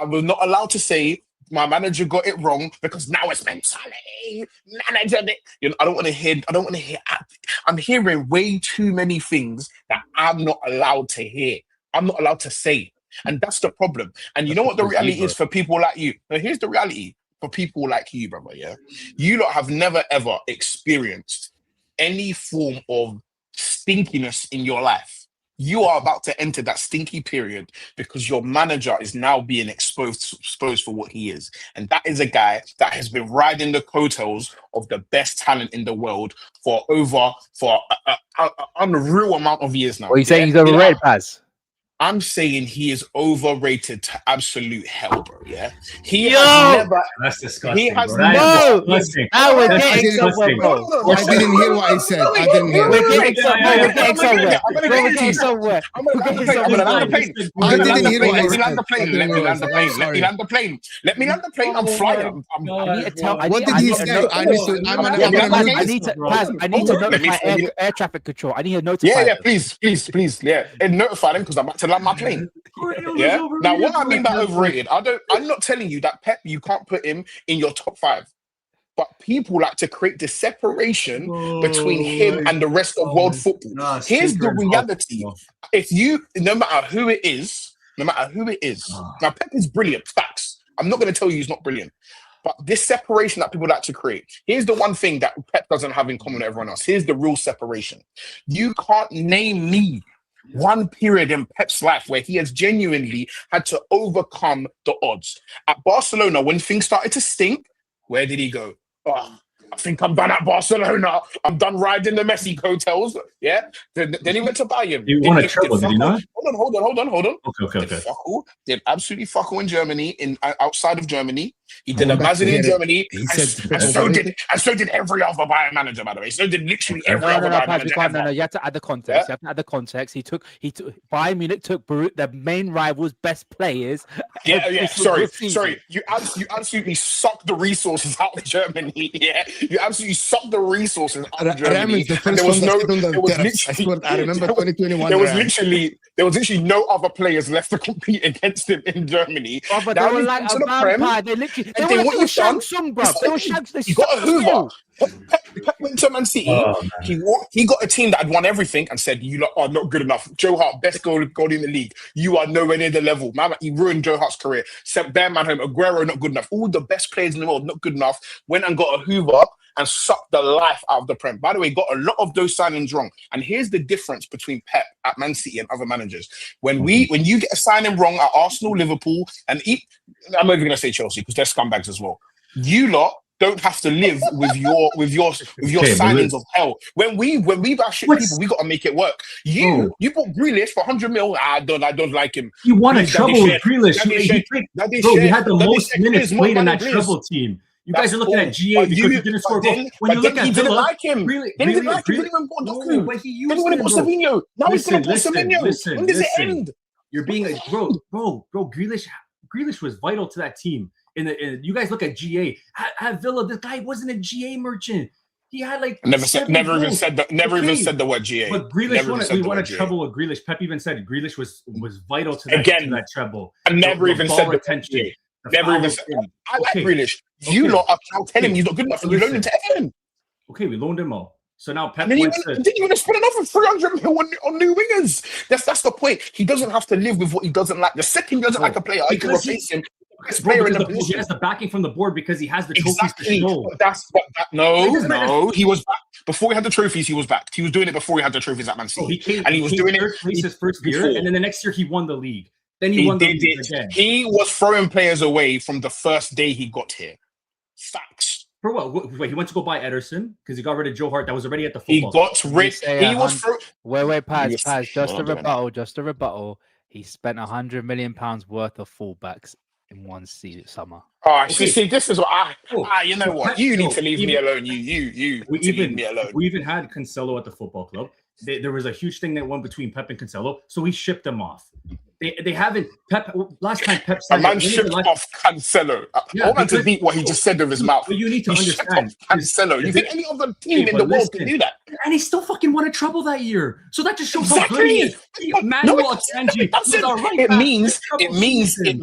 was not allowed to say my manager got it wrong because now it's mentally manager. I don't want to hear. I'm hearing way too many things that I'm not allowed to hear. I'm not allowed to say. And that's the problem. And you know what the reality is for people like you? Now, here's the reality for people like you, brother, yeah? You lot have never, ever experienced any form of stinkiness in your life. You are about to enter that stinky period because your manager is now being exposed for what he is. And that is a guy that has been riding the coattails of the best talent in the world for an unreal amount of years now. Well, you're saying he's overrated, Pazz? I'm saying he is overrated to absolute hell, bro. Yeah, he has never. That's disgusting. He has never. Now we're getting somewhere, bro. I didn't hear what I said. I didn't hear. We're getting somewhere. We're getting somewhere. I'm gonna land the plane. I didn't hear what I Let me said. land the plane. Let me land the plane. Let me land the plane. Let me land the plane. I'm flying. I need to tell. What did he say? I need to. I need to notify air traffic control. I need to notify. Yeah, please. Yeah, and notify them because I'm about to land my plane. Yeah. Now, what I mean by overrated, I'm not telling you that Pep, you can't put him in your top 5. But people like to create the separation between him and the rest of world football. Here's the reality. No matter who it is, now Pep is brilliant, facts. I'm not going to tell you he's not brilliant. But this separation that people like to create, here's the one thing that Pep doesn't have in common with everyone else. Here's the real separation. You can't name me one period in Pep's life where he has genuinely had to overcome the odds. At Barcelona, when things started to stink, where did he go? Oh, I think I'm done at Barcelona. I'm done riding the Messi coattails. Yeah. Then he went to Bayern. He won a treble, did he not? Hold on. Okay. Did absolutely fuck all in Germany, outside of Germany. He did a Mazin in Germany. And so did every other Bayern manager, by the way. So did literally every other Bayern manager. No, you have to add the context. He took Bayern Munich took the main rivals' best players. Yeah. Sorry. You absolutely sucked the resources out of Germany. Yeah. You absolutely sucked the resources out of Germany. I remember 2021. There was literally no other players left to compete against him in Germany. Oh, but they were like a vampire. They were Shang-Tsung, bro. They were Shang-Tsung. You got a Hoover. Pep went to Man City. He got a team that had won everything and said, "You lot are not good enough." Joe Hart, best goal in the league. You are nowhere near the level. Man, he ruined Joe Hart's career. Sent Bearman home. Aguero, not good enough. All the best players in the world, not good enough. Went and got a Hoover and sucked the life out of the Prem. By the way, got a lot of those signings wrong. And here's the difference between Pep at Man City and other managers. When you get a signing wrong at Arsenal, Liverpool, and I'm not even going to say Chelsea because they're scumbags as well. You lot don't have to live with your signings of hell. When we buy shit people, we got to make it work. You bought Grealish for 100 mil. I don't like him. You won a treble with Grealish. He had the most minutes played in that treble team. You guys are looking at GA because he didn't score goals. When you look at Villa, like him. He didn't like him. He didn't even bought Doku. But he used him. Savinho. Now he's going to put Savinho. When does it end? You're being a bro. Grealish was vital to that team. You guys look at GA. At Villa, this guy wasn't a GA merchant. He had never even said the word GA. But Grealish won a treble with Grealish. Pep even said Grealish was vital to that treble. I never even said the attention. Never even said. I like Grealish. You lot are telling me he's not good enough, and you loaned him to Everton. Okay, we loaned him out. So now Pep Then you want to spend another 300 million on new wingers. That's the point. He doesn't have to live with what he doesn't like. The second he doesn't like a player, he can replace him. Player in the he has the backing from the board because he has the trophies exactly. to show. No. He was back before he had the trophies. He was back. He was doing it before he had the trophies at Man City, and he was doing it his first year, and then the next year he won the league. Then he won the league again. He was throwing players away from the first day he got here. Facts. For what? Wait, he went to go buy Ederson because he got rid of Joe Hart that was already at the football. He got rid. He was. Wait, Pazz. Just a rebuttal. He spent £100 million worth of fullbacks in one summer. Oh, see, this is what you know what? You need to leave me alone. Leave me alone. We even had Cancelo at the football club. There was a huge thing that went between Pep and Cancelo, so we shipped them off. They haven't. Pep last time Pep said a man shipped off Cancelo. I want to beat what he just said with his mouth. But you need to understand Cancelo. You think any other team in the world can do that? And he still fucking won a treble that year. So that just shows how good he is. It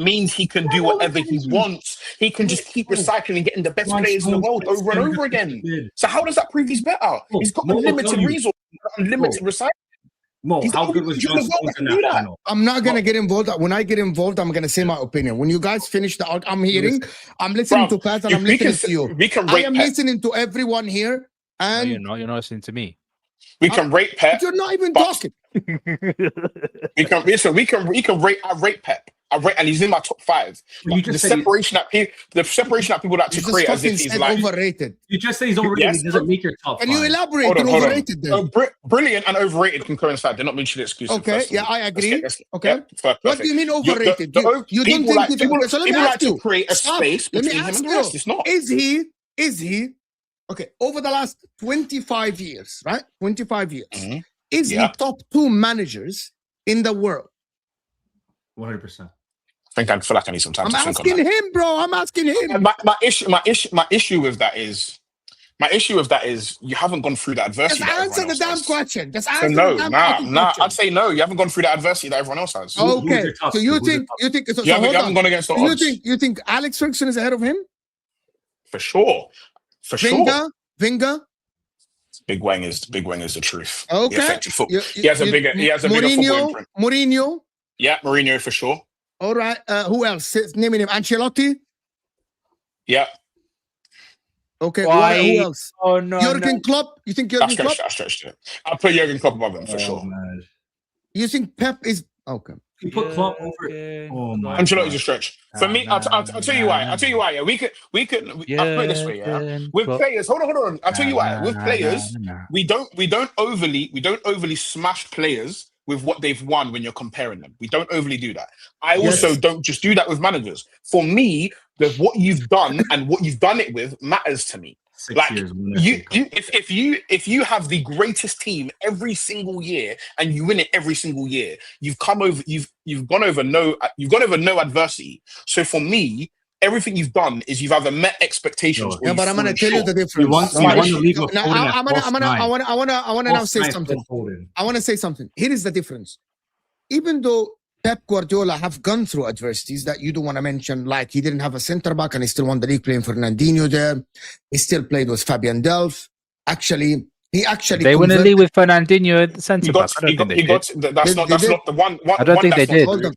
means he can do whatever he wants. He can just keep recycling and getting the best players in the world over and over again. So how does that prove he's better? He's got unlimited resources, unlimited recycling. Mo, how good was John Stones in that final? I'm not going to get involved. When I get involved, I'm going to say my opinion. When you guys finish I'm listening to Paz and I'm listening to you. I am listening to everyone here. And no, you're not listening to me. We can rate Pep. You're not even talking. We can rate Pep. And he's in my top 5. The separation that people like to create as if he's like overrated. You just say he's overrated. Yes, he doesn't make your top 5. Can you elaborate on overrated then? Brilliant and overrated can coincide. They're not mutually exclusive. Okay, yeah, I agree. Okay. What do you mean overrated? You don't think so let me ask you. Create a space between him and the rest. It's not. Is he okay, over the last 25 years, right? 25 years. Mm-hmm. Is he top 2 managers in the world? 100%. I feel like I need some time. I'm asking him, bro. I'm asking him. My issue with that is you haven't gone through the adversity. Just answer the damn question. Just answer the damn question. I'd say no. You haven't gone through the adversity that everyone else has. Okay. So you think so you haven't gone against the odds. You think Alex Ferguson is ahead of him? For sure. Wenger? Big Wang is the truth. Okay. He has a bigger football imprint. Mourinho? Yeah, Mourinho for sure. All right. Who else? Name him. Ancelotti? Yeah. Okay. Who else? Oh, no. Jurgen Klopp? You think Jurgen Klopp? I stretched it. I'll put Jurgen Klopp above him for sure. Man. You think Pep is... Okay. You put Klopp over... Oh, my Ancelotti's a stretch. For me, I'll tell you why. Yeah. We could I'll put it this way, yeah. With players, hold on. I'll tell you why. With players, we don't overly smash players with what they've won when you're comparing them. We don't overly do that. I also don't just do that with managers. For me, what you've done and what you've done it with matters to me. 6 like years, if you have the greatest team every single year and you win it every single year, you've gone over no adversity. So for me, everything you've done is you've either met expectations. Yeah, but I'm gonna tell you the difference. I want to now say something. I want to say something. Here is the difference. Even though Pep Guardiola have gone through adversities that you don't want to mention, like he didn't have a centre back and he still won the league playing Fernandinho there. He still played with Fabian Delph. They win a league with Fernandinho at the centre back. That's not the one. I don't think they did. Hold on.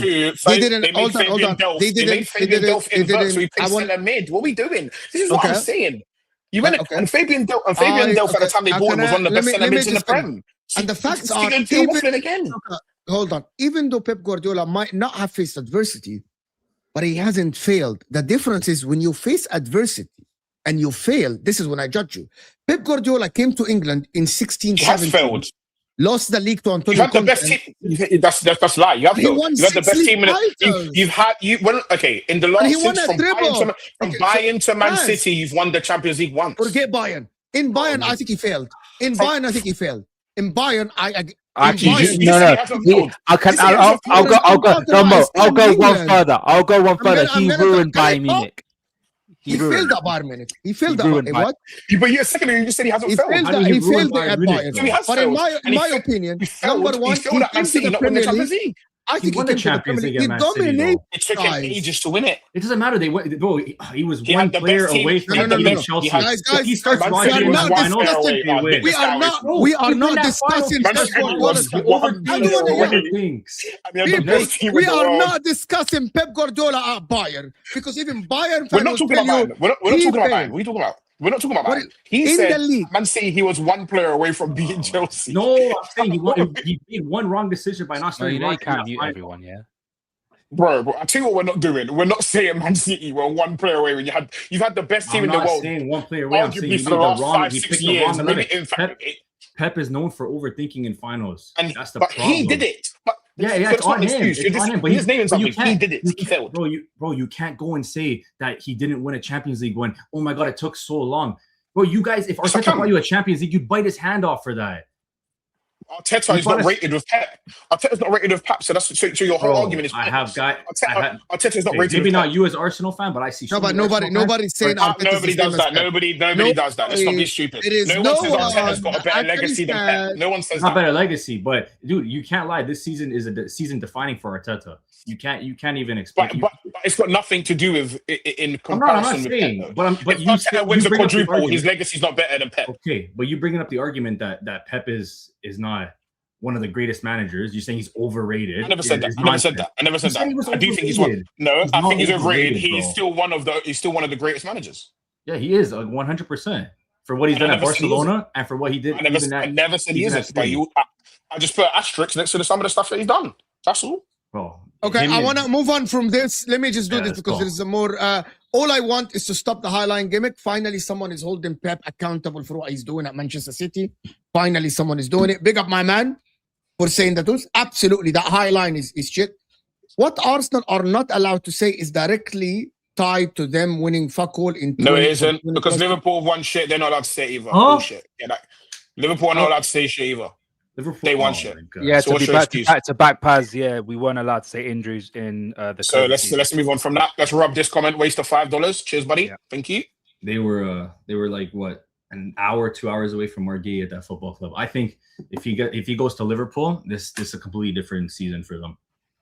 They made Fabian Delph invert, so he played centre mid. What are we doing? This is what I'm saying. You went and Fabian Delph at the time they bought him was one of the best centre mids in the Prem. And the facts are hold on. Even though Pep Guardiola might not have faced adversity, but he hasn't failed. The difference is when you face adversity and you fail, this is when I judge you. Pep Guardiola came to England in 16-17. Lost the league to Antonio Conte. You had the best team. That's lie. You had the best team. In the last since from Bayern to Man City, you've won the Champions League once. Forget Bayern. In Bayern, I think he failed. In Bayern, In Bayern, I'll go one further. He ruined Bayern Munich. He failed at Bayern Munich. He failed at Bayern. What? But you just said he hasn't failed. He failed at Bayern. But in my opinion, number one, he failed at Man City, not in the Champions League. I think won the Champions League. He dominated. It took him ages to win it. It doesn't matter. They went. Bro, he was one player away from beating Chelsea. Guys, he starts watching we are not discussing Pep Guardiola. We are not discussing Pep Guardiola at Bayern, because even Bayern. We're not talking about Bayern. We're not talking about Bayern. What are you talking about? We're not talking about Bayern. He said, Man City, he was one player away from beating Chelsea. No, I'm saying he made one wrong decision by not starting. You can't mute everyone, yeah. Bro, I tell you what we're not doing. We're not saying Man City were one player away when you've had the best team in the world. I'm not saying one player away. I'm saying for the last 5-6 years. Pep is known for overthinking in finals. And that's the but problem. He did it. But it's on him. It's on him. But his name is something. He did it. He failed. Bro, you can't go and say that he didn't win a Champions League when, oh my God, it took so long. Bro, you guys, if Arteta brought you a Champions League, you'd bite his hand off for that. Arteta is not rated with Pep. Arteta's not rated with Pep, so your whole argument is. Arteta's not rated. Maybe not you as Arsenal fan, but I see. No, but nobody's saying nobody does that. Nobody does that. Let's not be stupid. No one says Arteta's got a better legacy than Pep. No one says not better legacy, but dude, you can't lie. This season is a season defining for Arteta. You can't even explain. But it's got nothing to do with in comparison with Pep. But if Arteta wins the quadruple, his legacy's not better than Pep. Okay, but you bringing up the argument that Pep is not one of the greatest managers. You're saying he's overrated. I never said that. I do think he's one. No, I think he's overrated. He's still one of the greatest managers. Yeah, he is 100% for what he's done at Barcelona and for what he did. I never said he isn't. But I just put asterisks next to some of the stuff that he's done. That's all. Bro, okay, I want to move on from this. Let me just do this because there's a more. All I want is to stop the highline gimmick. Finally, someone is holding Pep accountable for what he's doing at Manchester City. Finally, someone is doing it. Big up my man for saying the truth. Absolutely, that highline is shit. What Arsenal are not allowed to say is directly tied to them winning fuck all in. No, it isn't, because Liverpool won shit. They're not allowed to say either. Bullshit. Yeah, Liverpool are not allowed to say shit either. Liverpool, they won shit. Yeah, so to back Pazz, yeah, we weren't allowed to say injuries in the. So let's move on from that. Let's rub this comment. Waste of $5. Cheers, buddy. Yeah. Thank you. They were like what, an hour, 2 hours away from Marc Guehi at that football club. I think if he goes to Liverpool, this is a completely different season for them.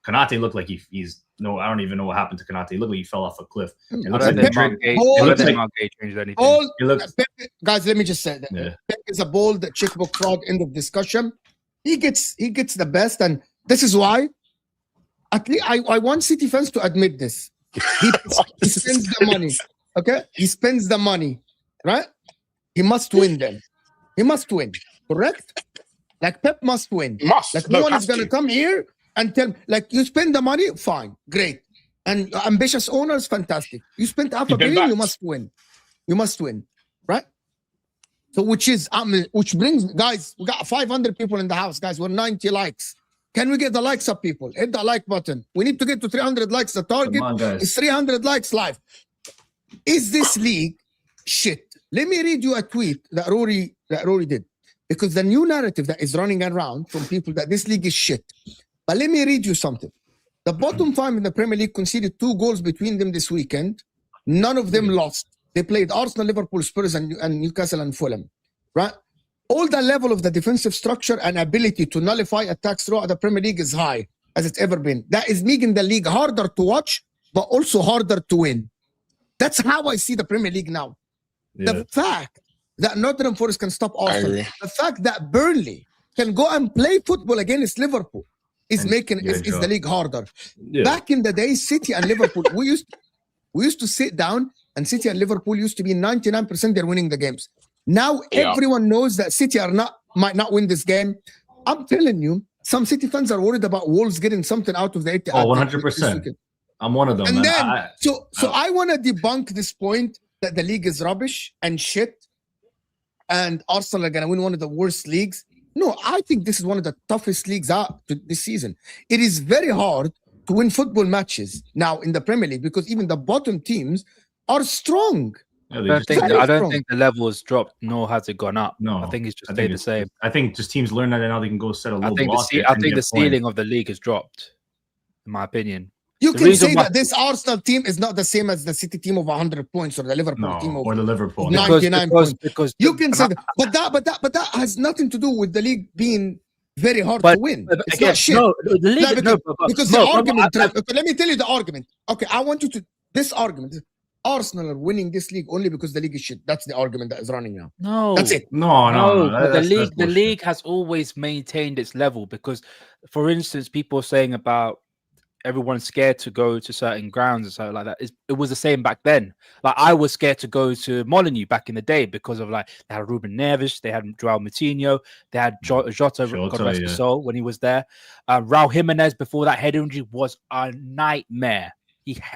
Konate looked like he's I don't even know what happened to Konate. He looked like he fell off a cliff. It looks like Marc Guehi changed anything. Guys, let me just say that Pep is a bold checkbook fraud. End of discussion. He gets the best, and this is why. At least I want City fans to admit this. He spends the money. Okay, he spends the money, right? He must win. Then he must win. Correct? Like Pep must win. No one is gonna come here and tell you spend the money, fine, great, and ambitious owners, fantastic. You spent half a billion, you must win. You must win, right? So which brings, guys, we got 500 people in the house, guys. We're 90 likes. Can we get the likes up, people? Hit the like button. We need to get to 300 likes. The target is 300 likes live. Is this league shit? Let me read you a tweet that Rory did, because the new narrative that is running around from people that this league is shit. But let me read you something. The bottom five in the Premier League conceded 2 goals between them this weekend. None of them lost. They played Arsenal, Liverpool, Spurs, and Newcastle and Fulham, right? All the level of the defensive structure and ability to nullify attacks throughout the Premier League is high as it's ever been. That is making the league harder to watch, but also harder to win. That's how I see the Premier League now. Yeah. The fact that Nottingham Forest can stop Arsenal, the fact that Burnley can go and play football against Liverpool is making the league harder. Yeah. Back in the day, City and Liverpool, we used to sit down, and City and Liverpool used to be 99% they're winning the games. Now everyone knows that City might not win this game. I'm telling you, some City fans are worried about Wolves getting something out of the 100%. I'm one of them. And then, so I want to debunk this point that the league is rubbish and shit, and Arsenal are going to win one of the worst leagues. No, I think this is one of the toughest leagues out this season. It is very hard to win football matches now in the Premier League because even the bottom teams are strong. I don't think the level has dropped, nor has it gone up. No, I think it's just stayed the same. I think just teams learn that and now they can go set a low block. I think the ceiling of the league has dropped, in my opinion. You can say that this Arsenal team is not the same as the City team of 100 points or the Liverpool team of the Liverpool 99 points. Because you can say that, but that has nothing to do with the league being very hard to win. It's again, not shit. No, the league, because the argument. Okay, let me tell you the argument. Okay, I want you to this argument. Arsenal are winning this league only because the league is shit. That's the argument that is running now. No, that's it. No. But the league has always maintained its level because, for instance, people are saying about everyone's scared to go to certain grounds and something like that. It was the same back then. Like I was scared to go to Molineux back in the day because of like they had Ruben Neves, they had Joao Moutinho, they had Jota, God rest his soul, when he was there. Raul Jimenez before that head injury was a nightmare.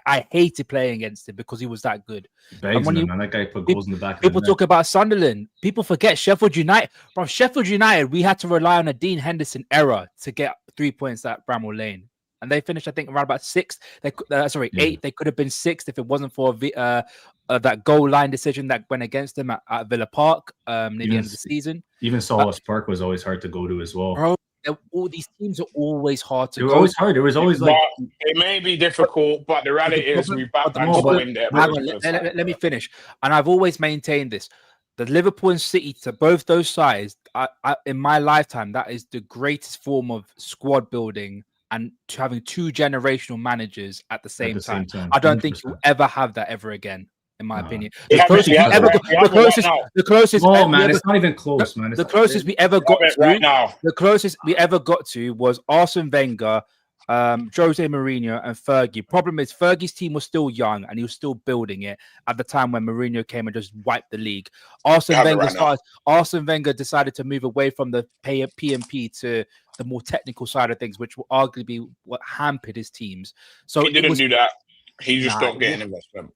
I hated playing against him because he was that good. And when that guy put goals in the back. People talk about Sunderland. People forget Sheffield United. From Sheffield United, we had to rely on a Dean Henderson error to get 3 points at Bramall Lane. And they finished, I think, around about 6th. Eighth. They could have been 6th if it wasn't for that goal line decision that went against them at Villa Park near the end of the season. Even Selhurst Park was always hard to go to as well. Bro, all these teams are always hard to go. They were always hard. It was always like... It may be difficult, but the reality is we're back to win there. Let me finish. And I've always maintained this. The Liverpool and City, to both those sides, in my lifetime, that is the greatest form of squad building and having 2 generational managers at the same time. I don't think you'll ever have that ever again, in my opinion. The closest oh man, it's not even close, man. The closest we ever got to right now. The closest we ever got to was Arsene Wenger, Jose Mourinho, and Fergie. Problem is, Fergie's team was still young and he was still building it at the time when Mourinho came and just wiped the league. Arsene Wenger decided to move away from the PMP to the more technical side of things, which will arguably be what hampered his teams. So he didn't do that. He just stopped getting investment.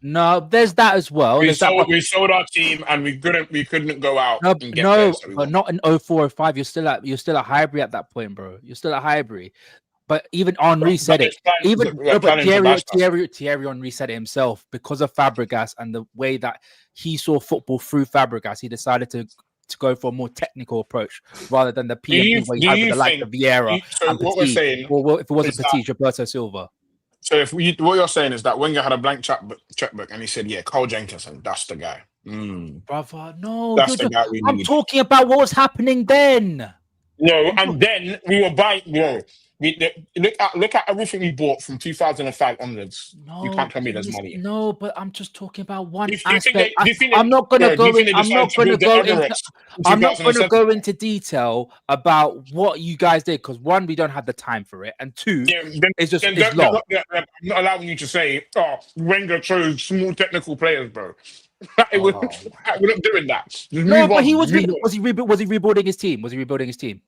No, there's that as well. We sold our team and we couldn't go out. But not in 04-05. You're still at Highbury at that point, bro. You're still at Highbury. But even Henry said it. Thierry Henry said it himself because of Fabregas and the way that he saw football through Fabregas. He decided to go for a more technical approach rather than the PMP where you had with the likes of Vieira and Petit, or if it wasn't Petit, Gilberto Silva. So what you're saying is that Wenger had a blank checkbook and he said, yeah, Carl Jenkinson, that's the guy. Brother, no. That's the guy we need. I'm talking about what was happening then. No, and then we were buying, look at everything we bought from 2005 onwards. No, you can't tell me there's money. No, but I'm just talking about one aspect. I'm not going to go into detail about what you guys did because one, we don't have the time for it, and two, it's long. I'm not allowing you to say, Wenger chose small technical players, bro. We're not doing that. No, but was he rebuilding his team? Was he rebuilding his team?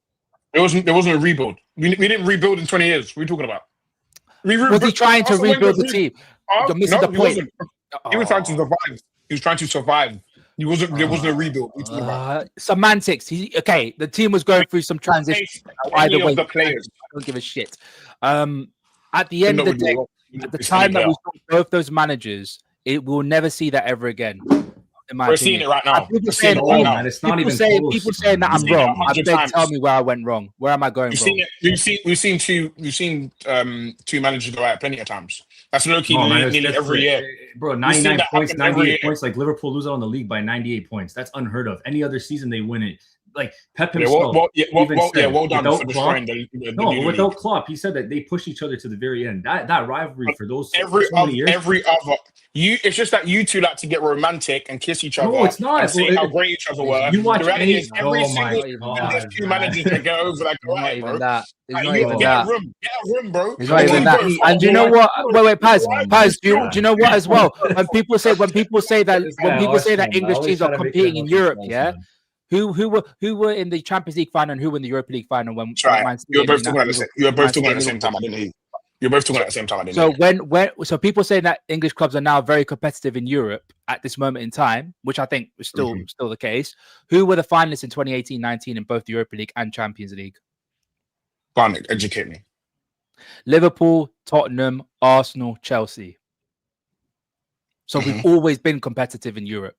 There wasn't a rebuild. We didn't rebuild in 20 years. What are you talking about? Was he trying to rebuild the team? You're missing the point. He was trying to survive. He was trying to survive. There wasn't a rebuild. Semantics. The team was going through some transition. Either way, the players. I don't give a shit. At the end of the day, at the time that we saw both those managers, it will never see that ever again. We're seeing it right now. People saying that I'm wrong. I beg, tell me where I went wrong. Where am I going wrong? We've seen two managers go out plenty of times. That's low-key nearly every year. Bro, 99 points, 98 points. Like Liverpool lose out on the league by 98 points. That's unheard of. Any other season they win it. Like Pep himself. Well done for destroying the without Klopp, he said that they push each other to the very end. That rivalry for those many years. It's just that you two like to get romantic and kiss each other. No, it's not. And say how great each other were. You watch every single there's two managers that go over like, all right, bro. Get a room, bro. It's not even that. And do you know what? Wait, Pazz. Do you know what as well? When people say that English teams are competing in Europe, yeah. Who were in the Champions League final and who were in the Europa League final when you were both talking at the same time. I didn't hear you. You're both talking at the same time. I didn't hear you. So people saying that English clubs are now very competitive in Europe at this moment in time, which I think is still the case. Who were the finalists in 2018-19 in both the Europa League and Champions League? Go on, educate me. Liverpool, Tottenham, Arsenal, Chelsea. So we've always been competitive in Europe.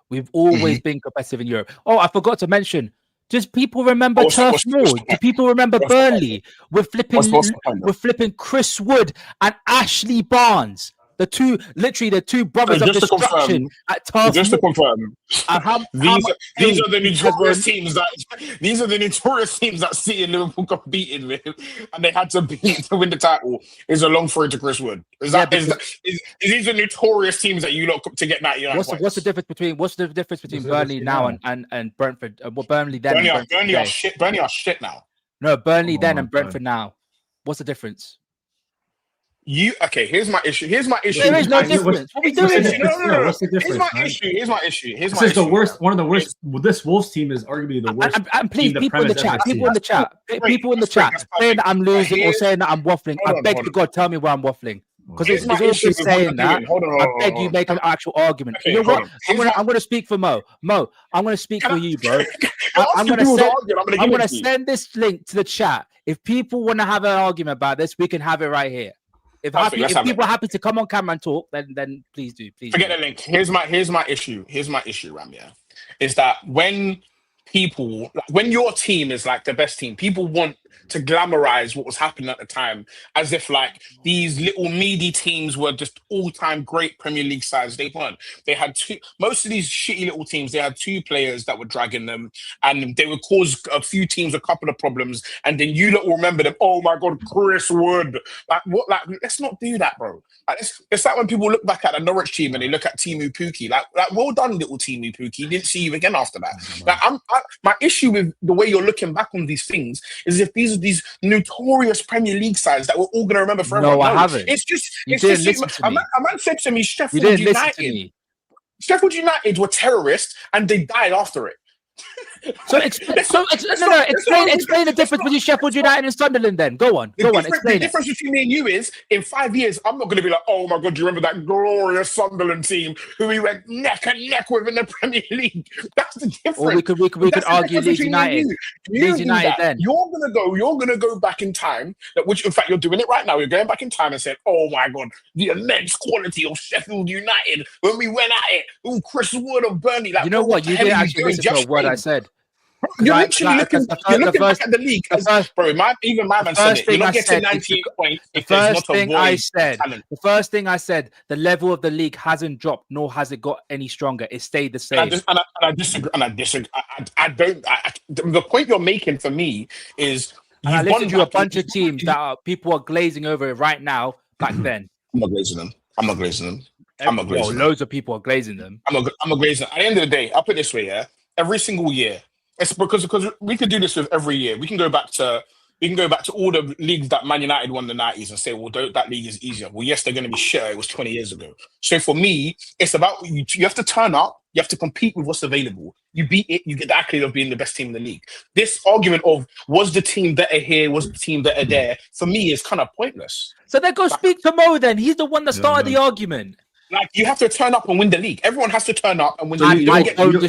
We've always been competitive in Europe. Oh, I forgot to mention. Does people remember Turf Moor? Do people remember Burnley? We're flipping Chris Wood and Ashley Barnes. the two brothers So of just to destruction confirm, at Task. just to confirm, these are the notorious teams that City and Liverpool competed with, and they had to beat to win the title. Is a long throw to Chris Wood. Is these are notorious teams that you look to get 99 points? What's the difference between Burnley now and Brentford? Well, Burnley then. Burnley are shit. Burnley are shit now. No, Burnley then and Brentford now. What's the difference? Here's my issue. There is no difference. What are we doing? No. What's the difference? Here's my issue. This is the worst. One of the worst. This Wolves team is arguably the worst. And please, people in the chat, saying that I'm losing or saying that I'm waffling. I beg to God, tell me where I'm waffling. Because it's all just saying that. I beg you make an actual argument. You know what? I'm going to speak for Mo. Mo, I'm going to speak for you, bro. I'm going to send this link to the chat. If people want to have an argument about this, we can have it right here. If people are happy to come on camera and talk, then please do. Please forget the link. Here's my issue. Ram, is that when your team is like the best team, people want to glamorize what was happening at the time as if like these little meaty teams were just all-time great Premier League sides. They weren't. They had most of these shitty little teams, they had two players that were dragging them, and they would cause a few teams a couple of problems, and then you lot will remember them. Oh my God, Chris Wood. Let's not do that, bro. It's like when people look back at the Norwich team and they look at Timu Pukki. Like well done, little Timu Pukki. Didn't see you again after that. My issue with the way you're looking back on these things is if these are these notorious Premier League sides that we're all going to remember forever. No, I haven't. It's just a man said to me, Sheffield United were terrorists and they died after it. Explain the difference between Sheffield United and Sunderland then. Go on. Explain the difference between me and you is in 5 years, I'm not going to be like, oh my God, do you remember that glorious Sunderland team who we went neck and neck with in the Premier League? That's the difference. Or we could argue Leeds United. Leeds United then. You're gonna go back in time, which in fact you're doing it right now. You're going back in time and saying, oh my God, the immense quality of Sheffield United when we went at it. Oh, Chris Wood of Burnley. Like, you know what? You didn't actually listen to a word I said. You're literally looking back at the league. Even my man said it. You're not getting 98 points. The first thing I said, the level of the league hasn't dropped, nor has it got any stronger. It stayed the same. I disagree. The point you're making for me is I listened to a bunch of teams that people are glazing over it right now. Back then, I'm not glazing them. Loads of people are glazing them. I'm not glazing them. At the end of the day, I'll put it this way, every single year. It's because we could do this with every year. We can go back to all the leagues that Man United won in the 90s and say, well, that league is easier. Well, yes, they're going to be shit. It was 20 years ago. So for me, it's about you have to turn up. You have to compete with what's available. You beat it, you get the accolade of being the best team in the league. This argument of was the team better here, was the team better there, for me is kind of pointless. So then go speak to Mo then. He's the one that started the argument. Like, you have to turn up and win the league. Everyone has to turn up and win the league. You don't go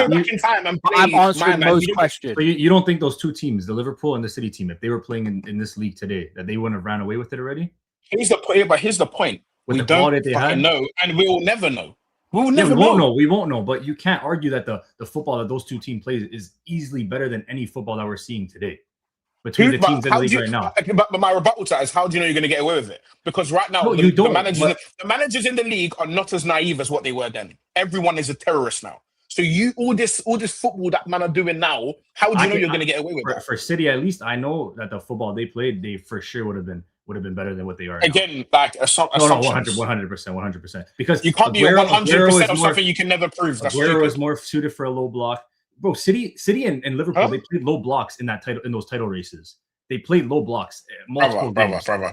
back in time and play. I'm answering Mo's question. But you don't think those two teams, the Liverpool and the City team, if they were playing in this league today, that they wouldn't have ran away with it already? Here's the point. We don't fucking know, and we will never know. We won't know. But you can't argue that the football that those two teams play is easily better than any football that we're seeing today. Between the teams in the league right now. But my rebuttal to that is, how do you know you're going to get away with it? Because right now, the managers in the league are not as naive as what they were then. Everyone is a terrorist now. So all this football that man are doing now, how do you know you're going to get away with it? For City, at least, I know that the football they played, they for sure would have been better than what they are now. Again, like assumptions. 100%. Because you can't be 100% of something you can never prove. That's Aguero is more suited for a low block. Bro, City and Liverpool, they played low blocks in those title races. They played low blocks multiple games. Bravo.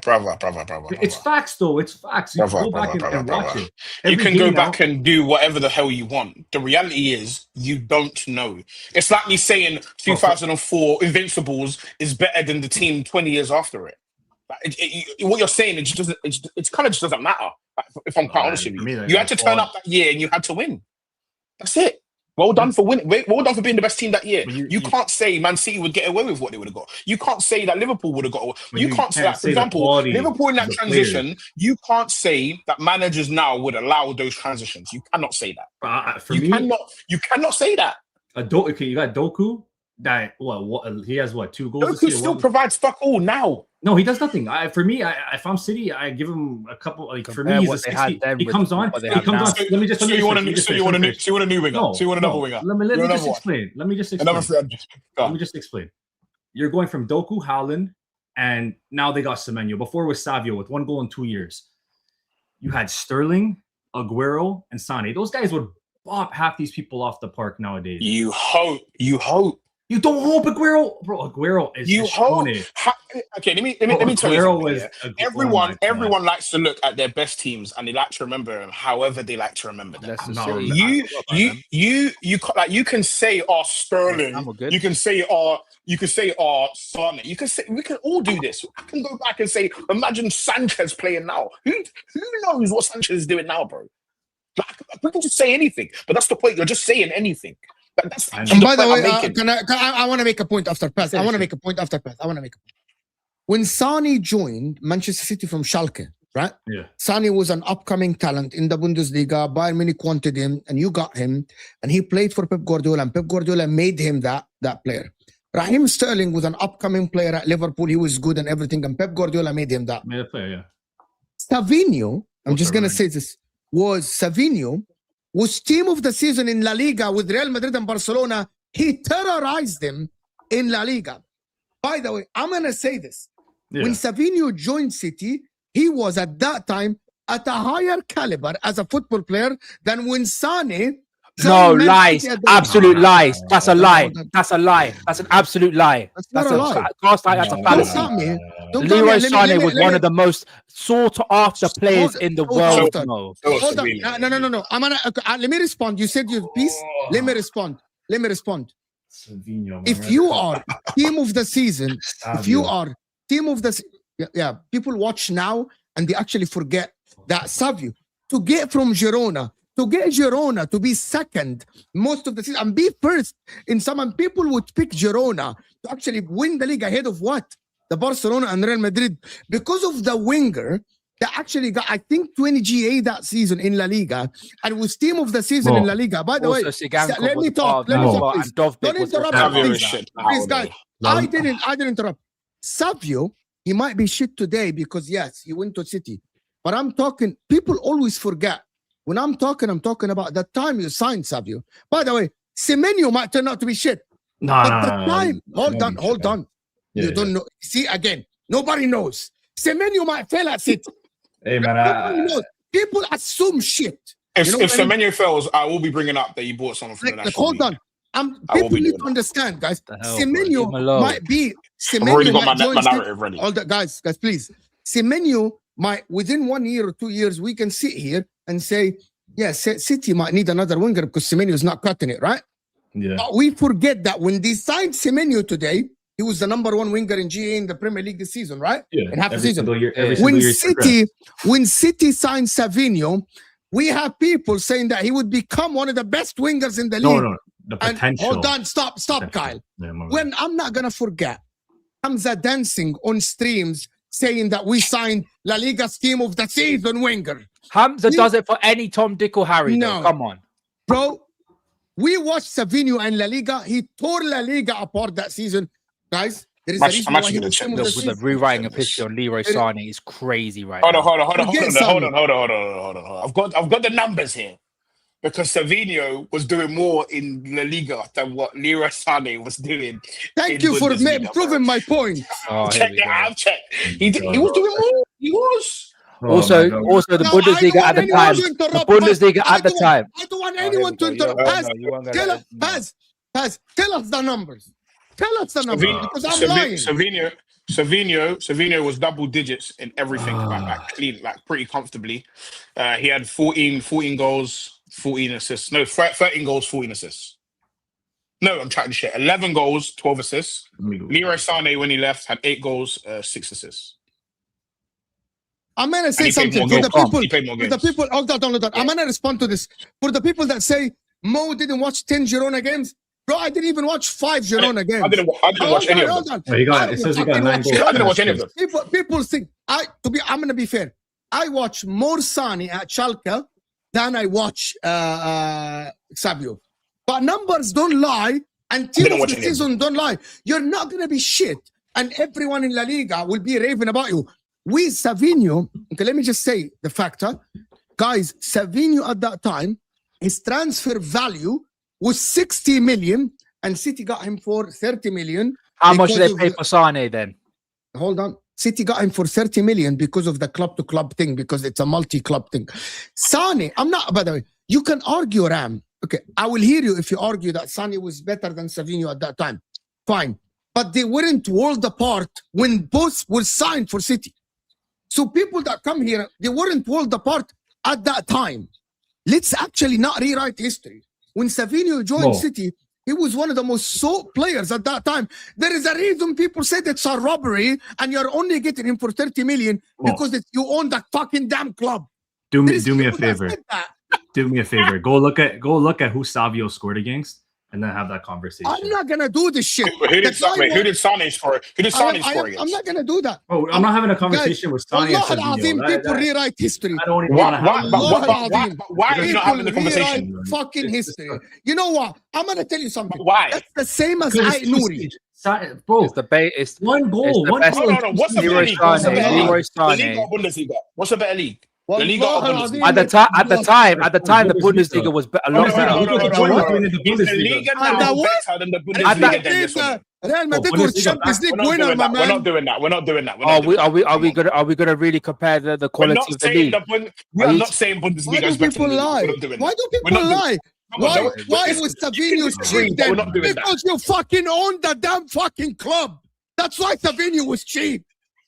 It's facts, though. It's facts. You can go back and watch it. You can go back and do whatever the hell you want. The reality is, you don't know. It's like me saying 2004 Invincibles is better than the team 20 years after it. What you're saying, it kind of just doesn't matter. If I'm quite honest with you, you had to turn up that year and you had to win. That's it. Well done for winning. Well done for being the best team that year. You can't say Man City would get away with what they would have got. You can't say that Liverpool would have got away. You can't say that, for example, Liverpool in that transition, you can't say that managers now would allow those transitions. You cannot say that. You cannot say that. You got Doku. That he has 2 goals. Doku still provides fuck all now. No, he does nothing. For me, if I'm City, I give him a couple. Like for me, he's a 60. He comes on. He comes on. Let me just. So you want a new winger? No, so you want another winger? Let me just explain. Let me just explain. You're going from Doku, Haaland, and now they got Semenyo. Before it was Savio with 1 goal in 2 years. You had Sterling, Aguero, and Sane. Those guys would bop half these people off the park nowadays. You hope. You don't hope Aguero, bro. Aguero is. You hope. Okay, let me tell you something. Everyone likes to look at their best teams and they like to remember them however they like to remember them. You can say Sterling. You can say Sane. We can all do this. I can go back and say, imagine Sanchez playing now. Who knows what Sanchez is doing now, bro? Like, we can just say anything, but that's the point. You're just saying anything. And by the way, I want to make a point after Pazz. When Sane joined Manchester City from Schalke, right? Yeah. Sane was an upcoming talent in the Bundesliga. Bayern Munich wanted him, and you got him, and he played for Pep Guardiola, and Pep Guardiola made him that player. Raheem Sterling was an upcoming player at Liverpool. He was good and everything, and Pep Guardiola made him that. Made a player, yeah. Savinho, I'm just going to say this, Savinho was team of the season in La Liga with Real Madrid and Barcelona. He terrorized them in La Liga. By the way, I'm going to say this. Yeah. When Savinho joined City, he was at that time at a higher caliber as a football player than when Sane. No, lies. Absolute lies. That's a lie. That's a lie. That's an absolute lie. That's a lie. That's a fallacy. Leroy Sane was one of the most sought after players in the world. Hold on. No. I'm gonna let me respond. You said your piece. Let me respond. If you are team of the season, people watch now and they actually forget that Savio to get from Girona. To get Girona to be second most of the season and be first in some, and people would pick Girona to actually win the league ahead of what? The Barcelona and Real Madrid, because of the winger that actually got, I think, 20 GA that season in La Liga and was team of the season in La Liga. By the way, let me talk, please. Don't interrupt me, please, guys. I didn't interrupt. Savio, he might be shit today because, yes, he went to City. But I'm talking, people always forget. When I'm talking about the time you signed Savio. By the way, Semenyo might turn out to be shit. Hold on. You don't know. See, again, nobody knows. Semenyo might fail at City. Hey, man. People assume shit. If Semenyo fails, I will be bringing up that you bought someone from the national Hold on. People need to understand, guys. Semenyo might be. I've already got my narrative ready. All the guys, please. Semenyo might, within 1 year or 2 years, we can sit here and say, yes, City might need another winger because Semenyo is not cutting it, right? Yeah. But we forget that when they signed Semenyo today, he was the #1 winger in GA in the Premier League this season, right? Yeah. In half the season. When City signed Savinho, we have people saying that he would become one of the best wingers in the league. No, the potential. Hold on, stop, Kyle. Yeah, when I'm not gonna forget, Hamza dancing on streams saying that we signed La Liga's team of the season winger. Hamza does it for any Tom, Dick, or Harry. No, come on, bro. We watched Savinho and La Liga. He tore La Liga apart that season, guys. There is a reason why he was with the rewriting a picture on Leroy Sane is crazy, right? Hold on. I've got the numbers here. Because Savinho was doing more in La Liga than what Leroy Sane was doing. Thank you for proving my point. Check it out. He was doing more. He was. Also, the Bundesliga at the time. The Bundesliga at the time. I don't want anyone to interrupt. Pazz, tell us the numbers. Tell us the numbers because I'm lying. Savinho was double digits in everything, like clean, like pretty comfortably. He had 14 goals, 14 assists. No, 13 goals, 14 assists. No, I'm trying to shit. 11 goals, 12 assists. Leroy Sane, when he left, had 8 goals, 6 assists. I'm gonna say something for the people. Hold on. I'm gonna respond to this. For the people that say Mo didn't watch 10 Girona games, bro, I didn't even watch 5 Girona games. I didn't watch any of them. It says he got 9 goals. I didn't watch any of them. People think I'm gonna be fair. I watch more Sane at Schalke than I watch Savio. But numbers don't lie, and team of the season don't lie. You're not gonna be shit and everyone in La Liga will be raving about you. With Savinho, okay, let me just say the factor. Guys, Savinho at that time, his transfer value was 60 million, and City got him for 30 million. How much did they pay for Sane then? Hold on. City got him for 30 million because of the club-to-club thing, because it's a multi-club thing. Sane, I'm not, by the way, you can argue, Ram. Okay, I will hear you if you argue that Sane was better than Savinho at that time. Fine. But they weren't worlds apart when both were signed for City. So people that come here, they weren't worlds apart at that time. Let's actually not rewrite history. When Savinho joined City, he was one of the most sought players at that time. There is a reason people said it's a robbery and you're only getting him for 30 million because you own that fucking damn club. Do me a favor. Do me a favor. Go look at who Savio scored against, and then have that conversation. I'm not gonna do this shit. Who did Sane score? Who did Sane score against? I'm not gonna do that. Oh, I'm not having a conversation with Sane. People rewrite history. I don't even want to have. Why are you not having the conversation? Fucking history. You know what? I'm gonna tell you something. Why? That's the same as Nouri. Bro, it's debate. It's one goal. No. What's the better league? What's the better league or Bundesliga? What's the better league? The Liga or Bundesliga? At the time, the Bundesliga was a lot better. The Liga now better than the Bundesliga. Real Madrid was Champions League winner, my man. We're not doing that. Are we gonna really compare the quality of the league? We are not saying Bundesliga is better than the League. Why do people lie? Why was Savinho cheap then? Because you fucking own the damn fucking club. That's why Savinho was cheap.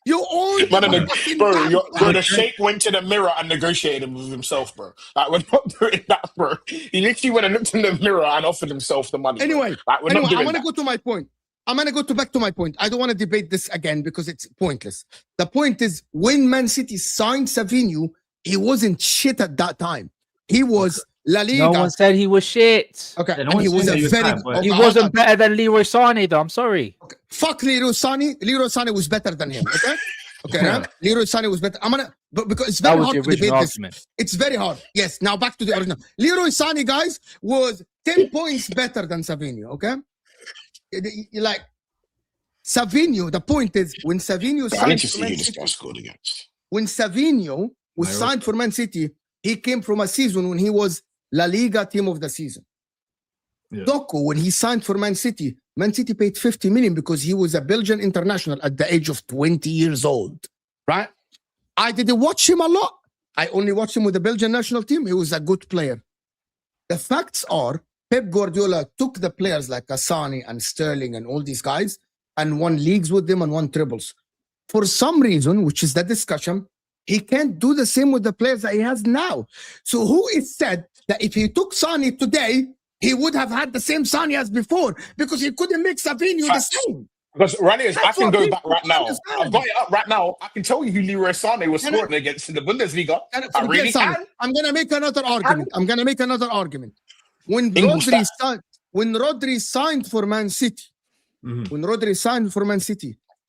You own the Cheque went to the mirror and negotiated with himself, bro. Like, we're not doing that, bro. He literally went and looked in the mirror and offered himself the money. Anyway, I want to go to my point. I'm going to go back to my point. I don't want to debate this again because it's pointless. The point is, when Man City signed Savinho, he wasn't shit at that time. He was La Liga. No one said he was shit. Okay, and he was he wasn't better than Leroy Sane, though. I'm sorry. Okay. Fuck Leroy Sane. Leroy Sane was better than him. Okay, okay. Right? Leroy Sane was better. Because it's very hard to debate this. It's very hard. Yes. Now back to the original. Leroy Sane, guys, was 10 points better than Savinho. Okay, like Savinho. The point is, when Savinho signed for Man City, when Savinho was signed for Man City, he came from a season when he was La Liga team of the season. Doku, when he signed for Man City paid 50 million because he was a Belgian international at the age of 20 years old, right? I didn't watch him a lot. I only watched him with the Belgian national team. He was a good player. The facts are, Pep Guardiola took the players like Asani and Sterling and all these guys and won leagues with them and won trebles. For some reason, which is the discussion, he can't do the same with the players that he has now. So who is said that if he took Sane today, he would have had the same Sane as before because he couldn't make Savinho the same. Because I can go back right now. I've got it up right now. I can tell you who Leroy Sane was scoring against in the Bundesliga. I really can. I'm going to make another argument. When Rodri signed for Man City,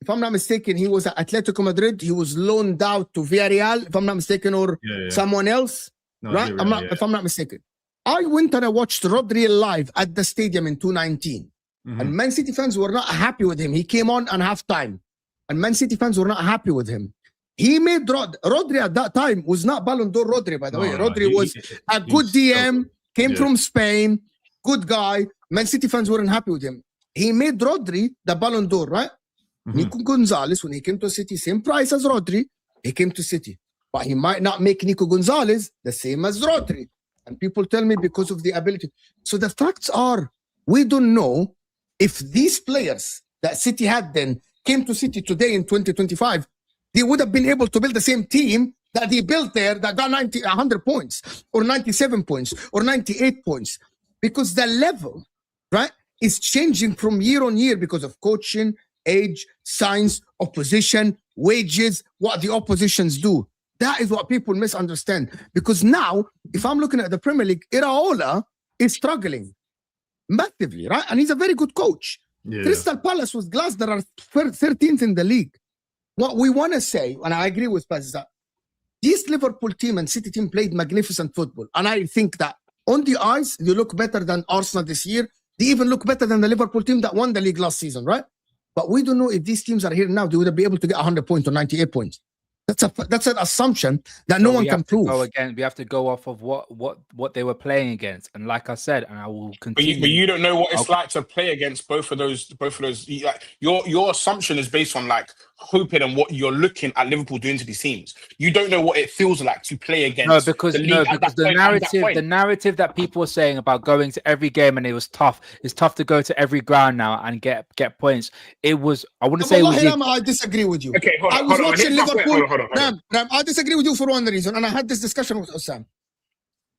if I'm not mistaken, he was at Atletico Madrid. He was loaned out to Villarreal, if I'm not mistaken, or someone else. No, right? If I'm not mistaken. I went and I watched Rodri live at the stadium in 2019. And Man City fans were not happy with him. He came on halftime. And Man City fans were not happy with him. He made Rodri at that time was not Ballon d'Or Rodri, by the way. Rodri was a good DM, came from Spain, good guy. Man City fans weren't happy with him. He made Rodri the Ballon d'Or, right? Nico Gonzalez, when he came to City, same price as Rodri, he came to City. But he might not make Nico Gonzalez the same as Rodri. And people tell me because of the ability. So the facts are, we don't know if these players that City had then came to City today in 2025, they would have been able to build the same team that they built there that got 100 points or 97 points or 98 points. Because the level, right, is changing from year on year because of coaching, age, science, opposition, wages, what the oppositions do. That is what people misunderstand. Because now, if I'm looking at the Premier League, Iraola is struggling massively, right? And he's a very good coach. Crystal Palace with Glasgow are 13th in the league. What we want to say, and I agree with Pazz, is that this Liverpool team and City team played magnificent football. And I think that on the eyes, they look better than Arsenal this year. They even look better than the Liverpool team that won the league last season, right? But we don't know if these teams are here now, they would be able to get 100 points or 98 points. That's an assumption that no one can prove. We have to go off of what they were playing against, and like I said, and I will continue. But you don't know what it's like to play against both of those. Like, your assumption is based on like hoping and what you're looking at Liverpool doing to these teams. You don't know what it feels like to play against. Because the narrative that people are saying about going to every game and it was tough. It's tough to go to every ground now and get points. I disagree with you. Okay, hold on. I was watching Liverpool. Hold on. Ram, I disagree with you for one reason, and I had this discussion with Osam.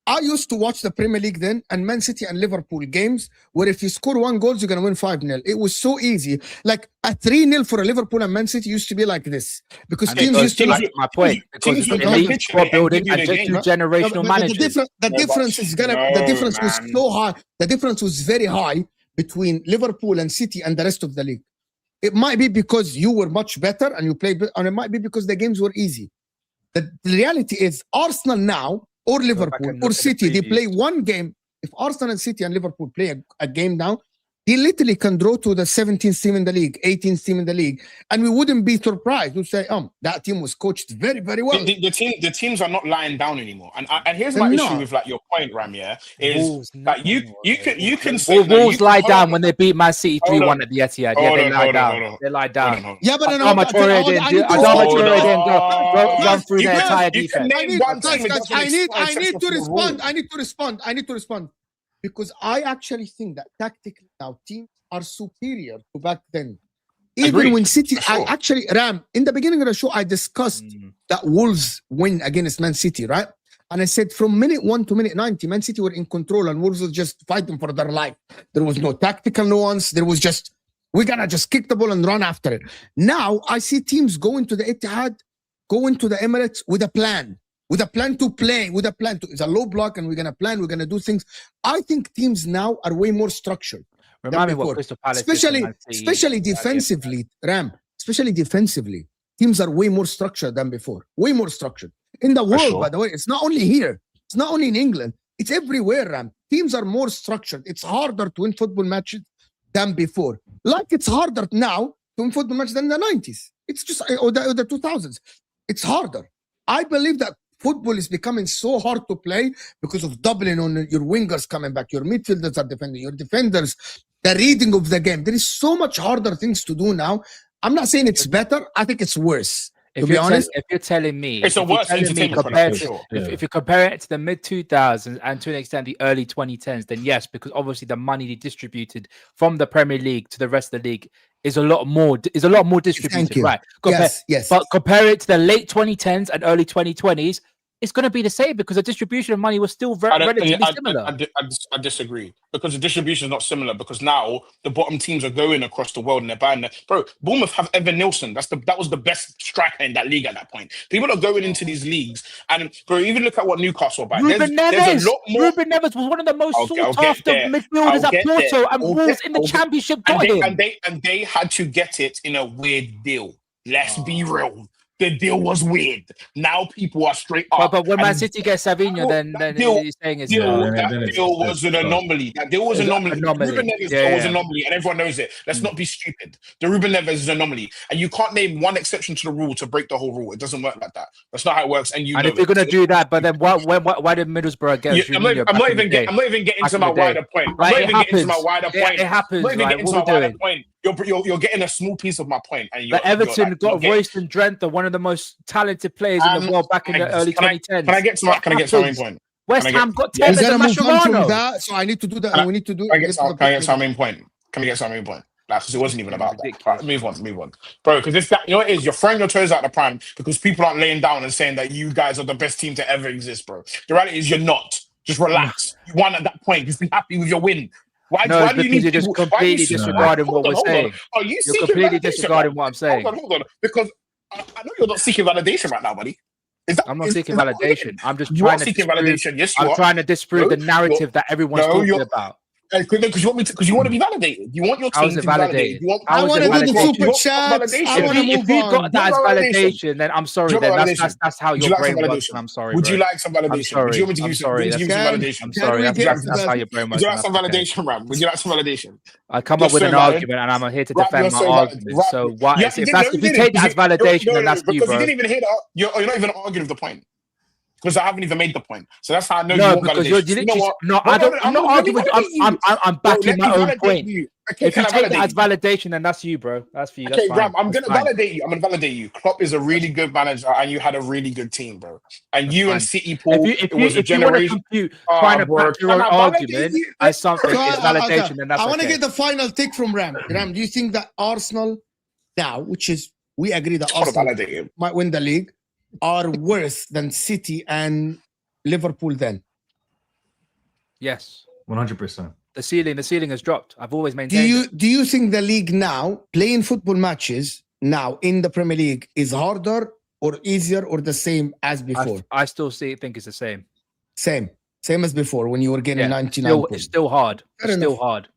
I used to watch the Premier League then, and Man City and Liverpool games where if you score 1 goal, you're going to win 5-0. It was so easy. Like a 3-0 for a Liverpool and Man City used to be like this. Because teams used to like my point. Because it's elite squad building and generational managers. The difference was so high. The difference was very high between Liverpool and City and the rest of the league. It might be because you were much better and you played, and it might be because the games were easy. The reality is Arsenal now, or Liverpool or City, they play one game. If Arsenal and City and Liverpool play a game now, they literally can draw to the 17th team in the league, 18th team in the league, and we wouldn't be surprised. We'd say, that team was coached very, very well. The teams are not lying down anymore. And here's my issue with like your point, Ram. Yeah, is that you can say Wolves lie down when they beat Man City 3-1 at the Etihad. Yeah, they lie down. They lie down. Yeah, but Adama Traore didn't run through their entire defense. I need to respond. Because I actually think that tactically now teams are superior to back then. Even when City, sure. Ram, in the beginning of the show, I discussed that Wolves win against Man City, right? And I said from minute 1 to minute 90, Man City were in control and Wolves were just fighting for their life. There was no tactical nuance. There was just, we're going to just kick the ball and run after it. Now I see teams go into the Etihad, go into the Emirates with a plan. With a plan to play, it's a low block and we're going to plan, we're going to do things. I think teams now are way more structured. Remind me what Crystal Palace especially defensively, Ram, especially defensively, teams are way more structured than before. Way more structured. In the world, by the way, it's not only here. It's not only in England. It's everywhere, Ram. Teams are more structured. It's harder to win football matches than before. Like it's harder now to win football matches than in the 90s. It's just, or the 2000s. It's harder. I believe that football is becoming so hard to play because of doubling on your wingers coming back. Your midfielders are defending. Your defenders, the reading of the game. There is so much harder things to do now. I'm not saying it's better. I think it's worse. If you're telling me, it's a worse entertainment product, for sure. If you compare it to the mid 2000s and to an extent the early 2010s, then yes, because obviously the money distributed from the Premier League to the rest of the league is a lot more distributed, right? Yes. But compare it to the late 2010s and early 2020s. It's going to be the same because the distribution of money was still relatively similar. I disagree because the distribution is not similar because now the bottom teams are going across the world and they're buying. Bro, Bournemouth have Evan Nilsson. That was the best striker in that league at that point. People are going into these leagues and bro, even look at what Newcastle are buying. There's a lot more. Ruben Neves was one of the most sought after midfielders at Porto and Wolves in the Championship got him. And they had to get it in a weird deal. Let's be real. The deal was weird. Now people are straight up. But when Man City gets Savinho, then you're saying that deal was an anomaly. That deal was an anomaly. Ruben Neves was an anomaly, and everyone knows it. Let's not be stupid. The Ruben Neves is an anomaly, and you can't name one exception to the rule to break the whole rule. It doesn't work like that. That's not how it works. And if you're gonna do that, but then why did Middlesbrough get? I'm not even getting to my wider point. It happens. I'm not even getting to my wider point. You're getting a small piece of my point. And Everton got Royce and Drenthe, one of the most talented players in the world back in the early 2010s. Can I get to my main point? West Ham got Tevez and Mascherano. So I need to do that. We need to do. Can I get to my main point? Because it wasn't even about that. Right, move on, bro. Because if that, you know what it is, you're throwing your toes out the prime because people aren't laying down and saying that you guys are the best team to ever exist, bro. The reality is you're not. Just relax. You won at that point. Just be happy with your win. Why do you need you're just completely disregarding what we're saying? You're completely disregarding what I'm saying. Hold on. Because I know you're not seeking validation right now, buddy. I'm not seeking validation. I'm just trying to seeking validation. Yes, you are. I'm trying to disprove the narrative that everyone's talking about. Because you want to be validated. You want your team to be validated. I want to do the super chats. I want to move If you got that as validation, then I'm sorry. Then that's how your brain works. I'm sorry. Would you like some validation? Would you want me to give you some validation? I'm sorry. That's how your brain works. Would you like some validation, Ram? Would you like some validation? I come up with an argument, and I'm here to defend my argument. So why? If you take that as validation, then that's you, bro. Because you didn't even hear that. You're not even arguing with the point. Because I haven't even made the point, so that's how I know you want validation. I'm not arguing with you. I'm backing my own point. If you take that as validation, then that's you, bro. That's for you. Okay, Ram, I'm gonna validate you. Klopp is a really good manager, and you had a really good team, bro. And you and City, Paul, it was a generation. Trying to back your own argument as something is validation, then that's. I want to get the final take from Ram. Ram, do you think that Arsenal now, which is we agree that Arsenal might win the league, are worse than City and Liverpool then? Yes. 100%. The ceiling has dropped. I've always maintained. Do you think the league now, playing football matches now in the Premier League, is harder or easier or the same as before? I still think it's the same. Same as before when you were getting 99 It's still hard. Still hard.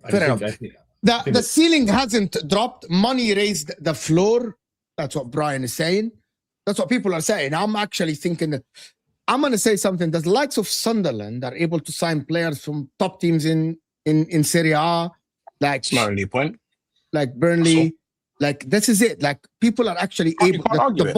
Fair enough. The ceiling hasn't dropped. Money raised the floor. That's what Brian is saying. That's what people are saying. I'm actually thinking that I'm going to say something. The likes of Sunderland are able to sign players from top teams in Serie A, like point, like Burnley. Like this is it. Like people are actually able. The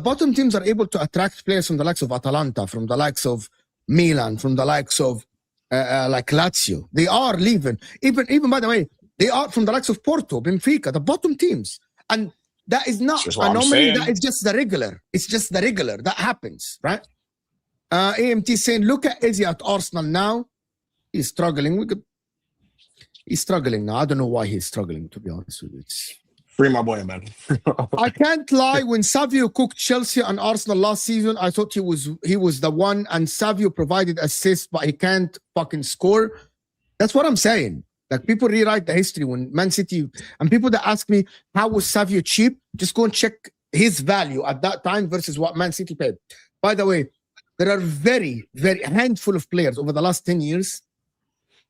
bottom teams are able to attract players from the likes of Atalanta, from the likes of Milan, from the likes of like Lazio. They are leaving. Even by the way, they are from the likes of Porto, Benfica, the bottom teams, and. That is not anomaly. That is just the regular. It's just the regular. That happens, right? AMT saying, look at Izzy at Arsenal now. He's struggling. He's struggling now. I don't know why he's struggling, to be honest with you. Free my boy, man. I can't lie. When Savio cooked Chelsea and Arsenal last season, I thought he was the one, and Savio provided assists, but he can't fucking score. That's what I'm saying. Like people rewrite the history when Man City, and people that ask me how was Savio cheap, just go and check his value at that time versus what Man City paid. By the way, there are very, very handful of players over the last 10 years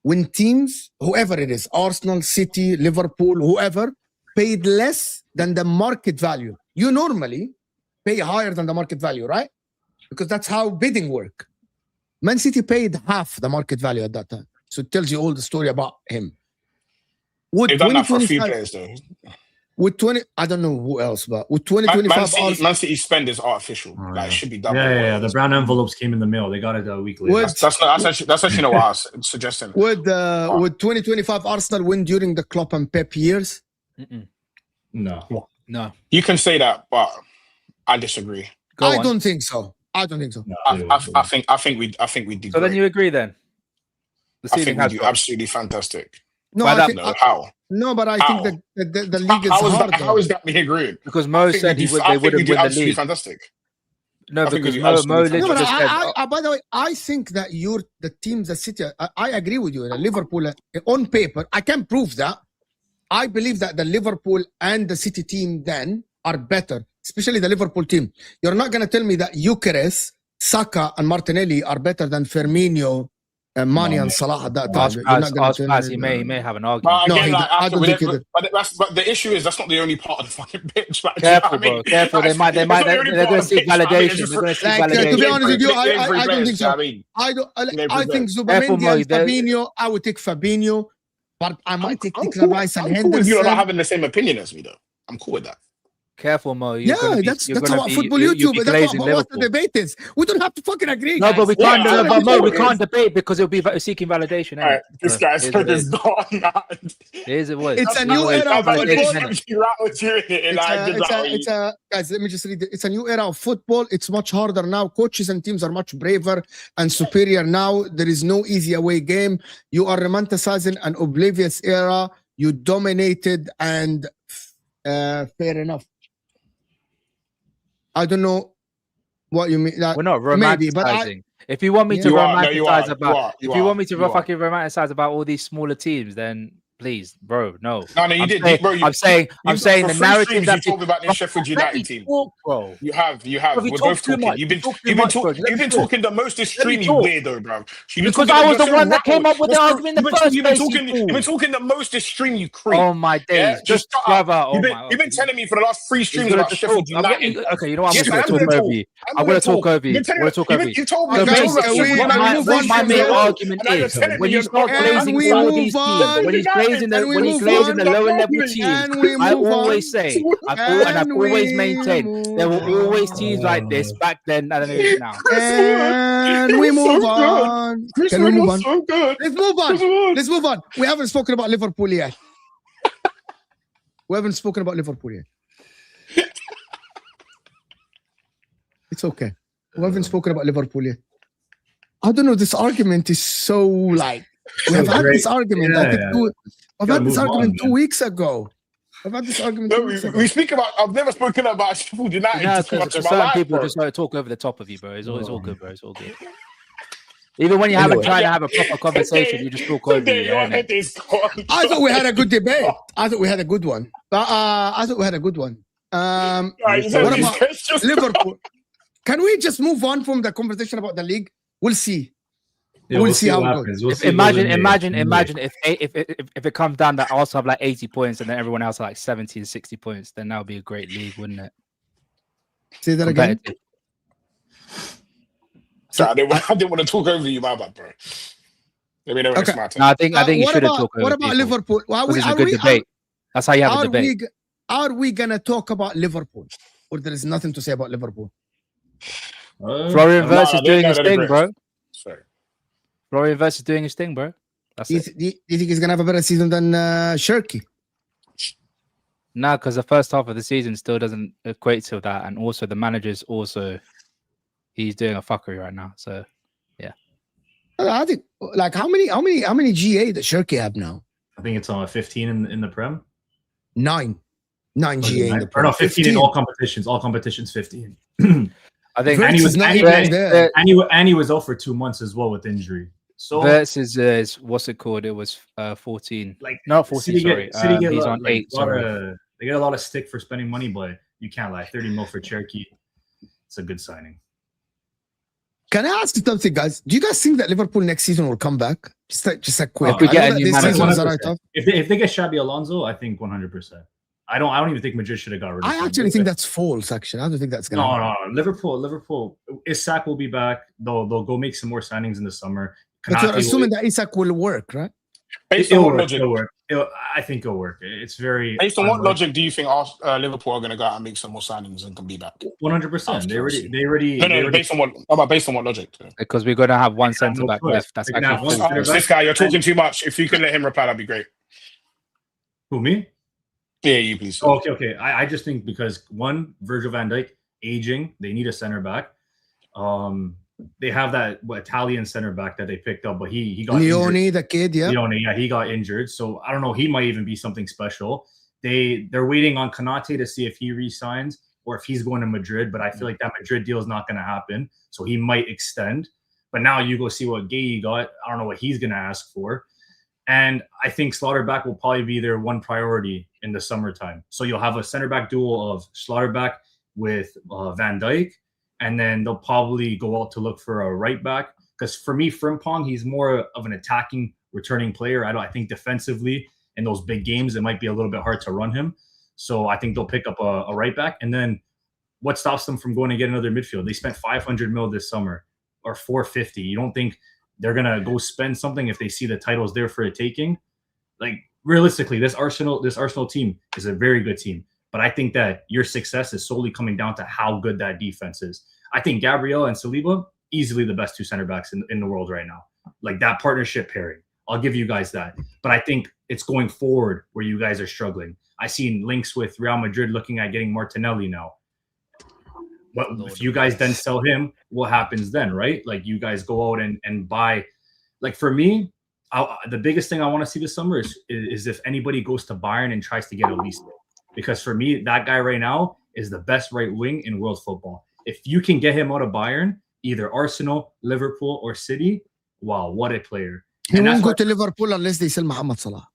when teams, whoever it is, Arsenal, City, Liverpool, whoever, paid less than the market value. You normally pay higher than the market value, right? Because that's how bidding work. Man City paid half the market value at that time. So it tells you all the story about him. They've done that for a few players, though. With 20, I don't know who else, but with 2025, Man City spend is artificial. It should be done. Yeah. The brown envelopes came in the mail. They got it a week later. That's actually not what I was suggesting. Would 2025 Arsenal win during the Klopp and Pep years? No. You can say that, but I disagree. I don't think so. No, I think we do. So then you agree then? I think we do absolutely fantastic. No, how? No, but I think that the league is hard. How is that me agreeing? Because Mo said they wouldn't win the league. Fantastic. No, because Mo just said. By the way, I think that the teams that City. I agree with you. Liverpool on paper, I can prove that. I believe that the Liverpool and the City team then are better, especially the Liverpool team. You're not going to tell me that Gyökeres, Saka, and Martinelli are better than Firmino, Mane and Salah at that time. Pazz, he may have an argument. I don't think it. But the issue is that's not the only part of the fucking pitch. Like, careful, bro. Careful. They're going to seek validation. They're going to seek validation. To be honest with you, I don't think so. I think Zubimendi and Fabinho. I would take Fabinho, but I might take Declan Rice and Henderson. You're not having the same opinion as me, though. I'm cool with that. Careful, Mo. That's what football YouTube. That's what the debate is. We don't have to fucking agree. No, but we can't. Mo, we can't debate because it'll be seeking validation. All right, this guy's heard this gone. It was. It's a new era of football. Guys, let me just read it. It's a new era of football. It's much harder now. Coaches and teams are much braver and superior now. There is no easy away game. You are romanticizing an oblivious era. You dominated and fair enough. I don't know what you mean. We're not romanticizing. If you want me to romanticize about all these smaller teams, then Please, bro, no. No, you did, bro. I'm saying the narrative that you told me about this Sheffield United team. Bro. You have. Bro, We're both talking. You've been talking the most extremely weirdo, bro. Because I was the one that came up with the argument in the first place. You've been talking the most extreme, you creep. Oh my days, just brother. You've been telling me for the last 3 streams about Sheffield United. Okay, you know what? I'm going to talk over you. I'm going to talk over you. You told me. My main argument is when you start glazing all these teams, when he's glazing the lower level teams, I always say, I've always maintained there were always teams like this back then and there is now. And we move on. Can we move on? So good. Let's move on. We haven't spoken about Liverpool yet. It's okay. We haven't spoken about Liverpool yet. I don't know. This argument is so like we have had this argument. I've had this argument 2 weeks ago. We speak about. I've never spoken about Sheffield United too much in my life. People just like talk over the top of you, bro. It's all good, bro. It's all good. Even when you haven't tried to have a proper conversation, you just talk over you. I thought we had a good debate. I thought we had a good one. What about Liverpool? Can we just move on from the conversation about the league? We'll see. Yeah, we'll see how it goes. Imagine if it comes down that Arsenal have like 80 points and then everyone else like 70 and 60 points, then that would be a great league, wouldn't it? Say that again. Sorry, I didn't want to talk over you, my bad, bro. Let me know when it's my turn. No, I think you should have talked over. What about Liverpool? It's a good debate. That's how you have a debate. Are we gonna talk about Liverpool, or there is nothing to say about Liverpool? Florian Wirtz is doing his thing, bro. Sorry. Florian Wirtz is doing his thing, bro. Do you think he's gonna have a better season than Cheque? No, because the first half of the season still doesn't equate to that, and also the manager's he's doing a fuckery right now. So, yeah. I think like how many GA does Cheque have now? I think it's on 15 in the Prem. 9 GA in the Prem. Or no, 15 in all competitions. All competitions 15. I think Annie was out for 2 months as well with injury. So Wirtz is what's it called? It was 14. Like not 14. Sorry, he's on 8. They get a lot of stick for spending money, but you can't lie. 30 mil for Cheque. It's a good signing. Can I ask you something, guys? Do you guys think that Liverpool next season will come back? Just a quick. If they get Xabi Alonso, I think 100%. I don't even think Madrid should have got rid of him. I actually think that's false. Actually, I don't think that's gonna. No. Liverpool. Isak will be back. They'll go make some more signings in the summer. But you're assuming that Isak will work, right? Based on what logic? I think it'll work. It's very. Based on what logic do you think Liverpool are going to go out and make some more signings and can be back? 100%. They already. No. Based on what logic? Because we're going to have one centre back left. That's actually this guy. You're talking too much. If you can let him reply, that'd be great. Who, me? Yeah, you please. Okay. I just think because one, Virgil van Dijk aging, they need a center back. They have that Italian center back that they picked up, but he got Leone, injured. the kid, yeah. Leone, he got injured. So I don't know. He might even be something special. They're waiting on Konate to see if he resigns or if he's going to Madrid. But I feel like that Madrid deal is not going to happen. So he might extend. But now you go see what Guehi got. I don't know what he's going to ask for. And I think Slaughterback will probably be their one priority in the summertime. So you'll have a center back duo of Slaughterback with Van Dijk. And then they'll probably go out to look for a right back. Because for me, Frimpong, he's more of an attacking, returning player. I think defensively in those big games, it might be a little bit hard to run him. So I think they'll pick up a right back. And then what stops them from going to get another midfield? They spent 500 mil this summer or 450. You don't think they're going to go spend something if they see the title's there for a taking? Like, realistically, this Arsenal team is a very good team. But I think that your success is solely coming down to how good that defense is. I think Gabriel and Saliba, easily the best 2 center backs in the world right now. Like that partnership pairing. I'll give you guys that. But I think it's going forward where you guys are struggling. I've seen links with Real Madrid looking at getting Martinelli now. But if you guys then sell him, what happens then, right? Like you guys go out and buy. Like for me, the biggest thing I want to see this summer is if anybody goes to Bayern and tries to get Elise. Because for me, that guy right now is the best right wing in world football. If you can get him out of Bayern, either Arsenal, Liverpool, or City, wow, what a player. He won't go to Liverpool unless they sell Mohamed Salah.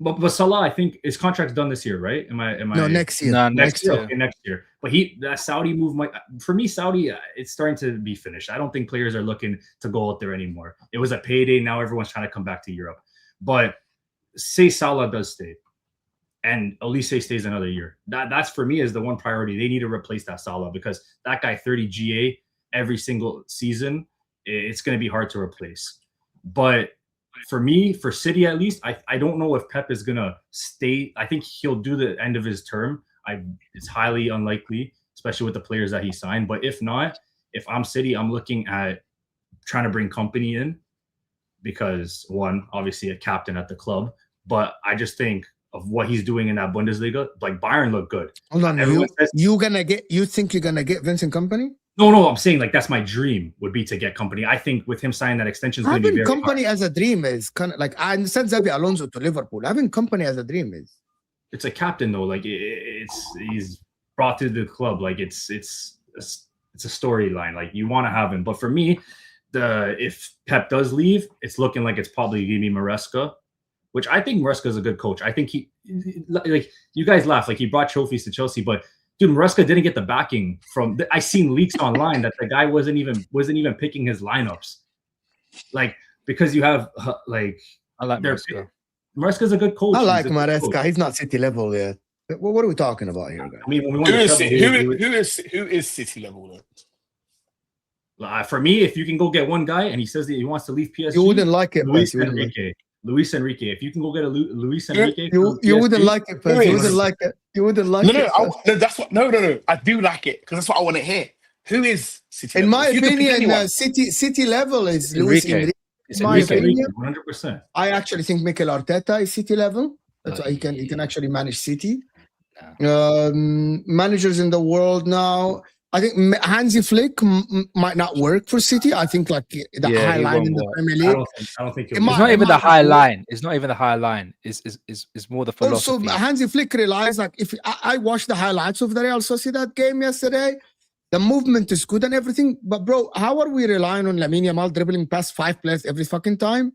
But Salah, I think his contract's done this year, right? Am I? No, next year. No, Next year. Okay, next year. But that Saudi move might, for me, Saudi, it's starting to be finished. I don't think players are looking to go out there anymore. It was a payday. Now everyone's trying to come back to Europe. But say Salah does stay, and Olise stays another year. That's for me is the one priority. They need to replace that Salah because that guy 30 GA every single season, it's going to be hard to replace. But for me, for City at least, I don't know if Pep is going to stay. I think he'll do the end of his term. It's highly unlikely, especially with the players that he signed. But if not, if I'm City, I'm looking at trying to bring company in because, one, obviously a captain at the club. But I just think of what he's doing in that Bundesliga, like Bayern look good. Hold on, you think you're going to get Vincent Kompany? No, I'm saying like that's my dream would be to get Kompany. I think with him signing that extension is going to be very Kompany hard. as a dream is kind of like I understand Xabi Alonso to Liverpool. Having Kompany as a dream is. It's a captain though. Like he's brought to the club. Like it's a storyline. Like you want to have him. But for me, if Pep does leave, it's looking like it's probably going to be Maresca, which I think Maresca is a good coach. I think he like you guys laugh like he brought trophies to Chelsea, but. Dude, Maresca didn't get the backing from. I seen leaks online that the guy wasn't even picking his lineups, like because you have like I like Maresca. Maresca's a good coach. I like Maresca. He's not City level yet. What are we talking about here, guys? I mean, when we who is City level though? For me, if you can go get one guy and he says that he wants to leave PSG, you wouldn't like it. Luis Enrique. If you can go get a Luis Enrique, you wouldn't like it. You wouldn't like it. You wouldn't like it. That's what. No. I do like it because that's what I want to hear. Who is City? In my opinion, City level is Luis Enrique. In my opinion, 100%. I actually think Mikel Arteta is City level. That's why he can actually manage City. Managers in the world now. I think Hansi Flick might not work for City. I think like the high line in the Premier League. I don't think it's not even the high line. It's not even the high line. It's more the philosophy. Also, Hansi Flick realized like if I watched the highlights of the Real Sociedad game yesterday, the movement is good and everything. But bro, how are we relying on Lamine Yamal dribbling past 5 players every fucking time?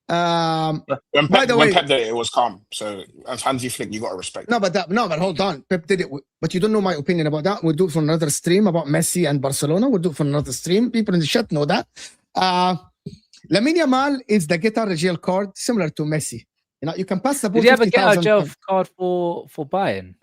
When Pep did it was calm. So as Hansi Flick, you got to respect. But hold on. Pep did it, but you don't know my opinion about that. We'll do it for another stream about Messi and Barcelona. We'll do it for another stream. People in the chat know that. Lamine Yamal is the get out of jail card, similar to Messi. You know, you can pass the ball. Did he ever get out of jail card for Bayern?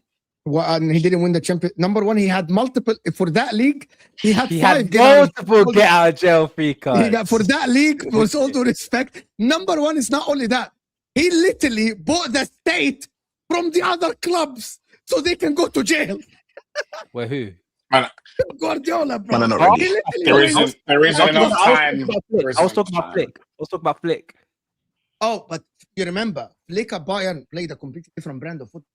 Well, and he didn't win the champion. Number one, he had multiple for that league. He had multiple get out of jail free cards. For that league, with all due respect, number one is not only that. He literally bought the state from the other clubs so they can go to jail. Well, who? Pep Guardiola, bro. There isn't enough time. I was talking about Flick. Oh, but you remember, Flick at Bayern played a completely different brand of football.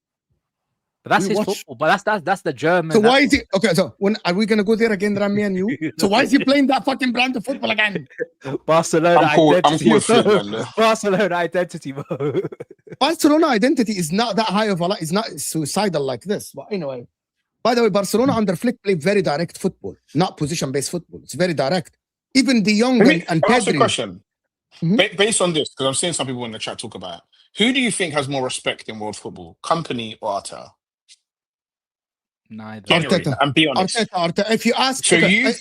But that's his football. But that's the German. So why is he okay? So when are we gonna go there again, Rami and you? So why is he playing that fucking brand of football again? Barcelona identity. Barcelona identity, bro. Barcelona identity is not that high of a lot. It's not suicidal like this. But anyway, by the way, Barcelona under Flick play very direct football, not position-based football. It's very direct. Even De Jong and Pedri. Ask a question. Based on this, because I'm seeing some people in the chat talk about it. Who do you think has more respect in world football, Kompany or Arteta? Neither. Arteta. And be honest. Arteta. If you ask, so let me